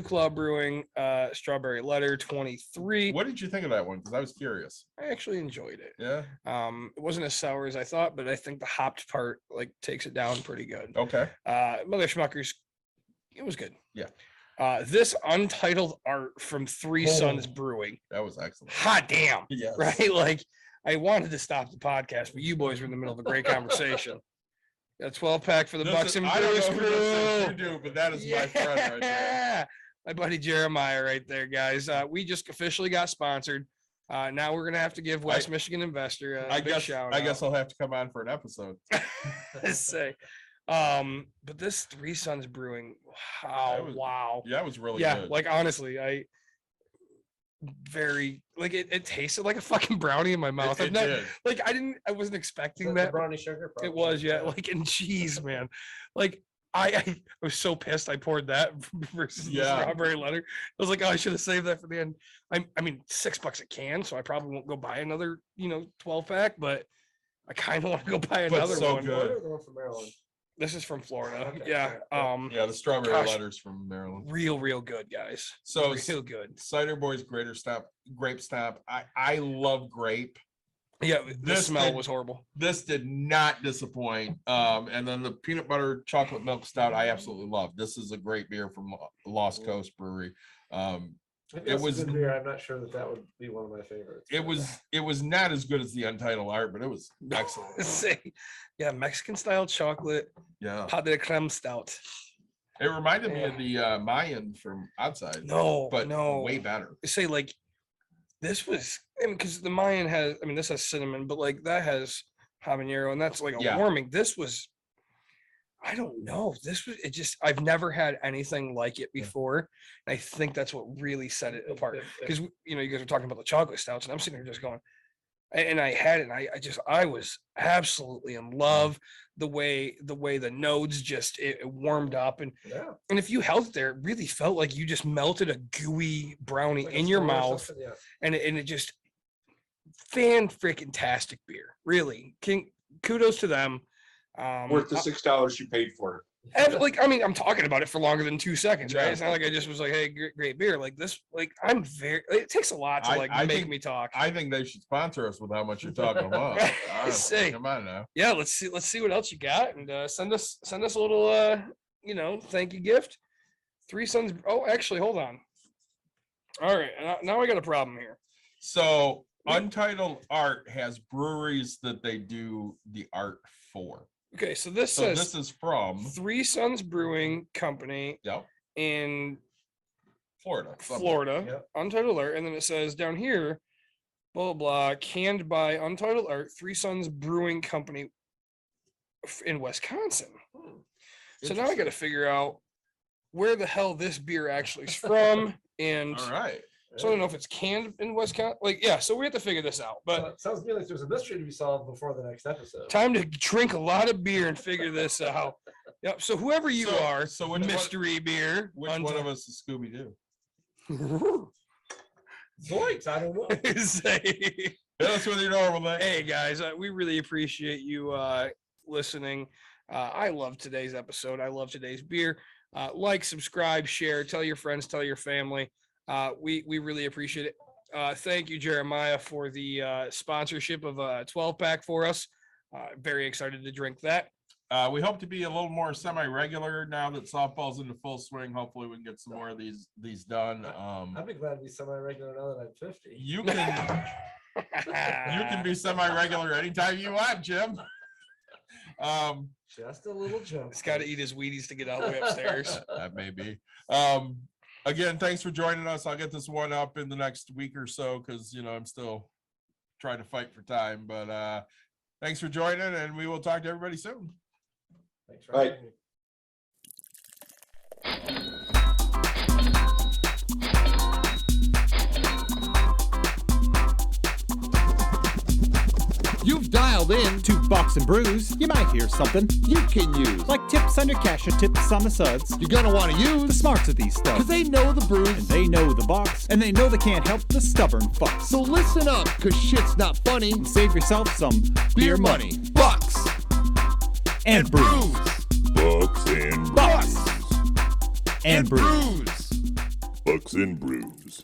Claw Brewing, Strawberry Letter 23. What did you think of that one? Because I was curious. I actually enjoyed it. Yeah. It wasn't as sour as I thought, but I think the hopped part like takes it down pretty good. Okay. Mother Schmuckers, it was good. Yeah. This Untitled Art from Three Sons Brewing. That was excellent. Hot damn. Yes. Right? Like I wanted to stop the podcast, but you boys were in the middle of a great conversation. Got a 12-pack for the Bucks and I don't Brews know who this is. crew. You do, but that is my friend right there. Yeah. My buddy Jeremiah right there, guys. We just officially got sponsored. Now we're gonna have to give West Michigan Investor a big shout out. I guess I'll have to come on for an episode. Say. But this Three Sons Brewing, wow. Yeah, it was really Yeah, good. like honestly, I very like it tasted like a fucking brownie in my mouth. It did. I wasn't expecting The that. brownie sugar. It was, yeah, like in cheese, man. Like I was so pissed I poured that versus the Yeah. strawberry letter. I was like, oh, I should have saved that for the end. I mean, $6 a can, so I probably won't go buy another, 12-pack, but I kind of want to go buy another so one. good. Or from Maryland. This is from Florida. Okay, Yeah. okay. Yeah, the strawberry Gosh. letters from Maryland. Real good, guys. So Real good. Cider Boys Grape Stomp. I love grape. Yeah, the This smell did- was horrible. This did not disappoint. And then the peanut butter chocolate milk stout, I absolutely love. This is a great beer from Lost Coast Brewery. It was- was good beer. I'm not sure that would be one of my favorites. It was not as good as the Untitled Art, but it was excellent. Say, yeah, Mexican style chocolate Yeah, pot de creme stout. it reminded me of the Mayan from outside. No, but no. way better. Say like this was, because the Mayan has, this has cinnamon, but like that has habanero, and that's like a Yeah. warming. This was, I don't know. This was, it just, I've never had anything like it before. And I think that's what really set it apart. Because, you guys are talking about the chocolate stouts, and I'm sitting here just going, and I had it, and I was absolutely in love the way the nodes just, it warmed up. And if you held it there, it really felt like you just melted a gooey brownie in your mouth. Yeah. And it just fan-freaking-tastic beer. Really. Kudos to them. Worth the $6 you paid for it. And I'm talking about it for longer than 2 seconds, right? Yeah. It's not like I just was like, hey, great beer. Like this, it takes a lot to I make think- me talk. I think they should sponsor us with how much you're talking about. Right. Honestly, Say. come on now. Yeah, let's see what else you got, and send us a little thank you gift. Three Sons. Oh, actually, hold on. All right, now I got a problem here. So Untitled Art has breweries that they do the art for. Okay, so this So says this is from Three Sons Brewing Company in Florida. Florida, Yep. Untitled Art, and then it says down here, blah blah blah, canned by Untitled Art, Three Sons Brewing Company in Wisconsin. So now I got to figure out where the hell this beer actually is from. And All right. so I don't know if it's canned in Wisconsin. Like, yeah, so we have to figure this out. But It sounds to me like there's a mystery to be solved before the next episode. time to drink a lot of beer and figure this out. Yep. So whoever you are, So which mystery beer. Which one of us is Scooby Doo? Zoinks, I don't know. Say, Hit us with your normal name. hey guys, we really appreciate you listening. I love today's episode. I love today's beer. Like, subscribe, share, tell your friends, tell your family. We really appreciate it. Thank you, Jeremiah, for the sponsorship of a 12-pack for us. Very excited to drink that. We hope to be a little more semi-regular now that softball's into full swing. Hopefully we can get some more of these done. I'd be glad to be semi-regular now that I'm 50. You can be semi-regular anytime you want, Jim. Just a little jump. He's got to eat his Wheaties to get all the way upstairs. That may be. Again, thanks for joining us. I'll get this one up in the next week or so because I'm still trying to fight for time. But thanks for joining, and we will talk to everybody soon. Thanks for having me. You've dialed in To Bucks and Brews, you might hear something you can use. like tips on your cash or tips on the suds. You're gonna want to The use smarts of these because stuff. they know the brews. And they know the Bucks, and they know they can't help the stubborn fucks. So listen up, cause shit's not funny. Save yourself some Beer money, bucks, and brews. Bucks and bucks, And brews. brews. Bucks and Brews.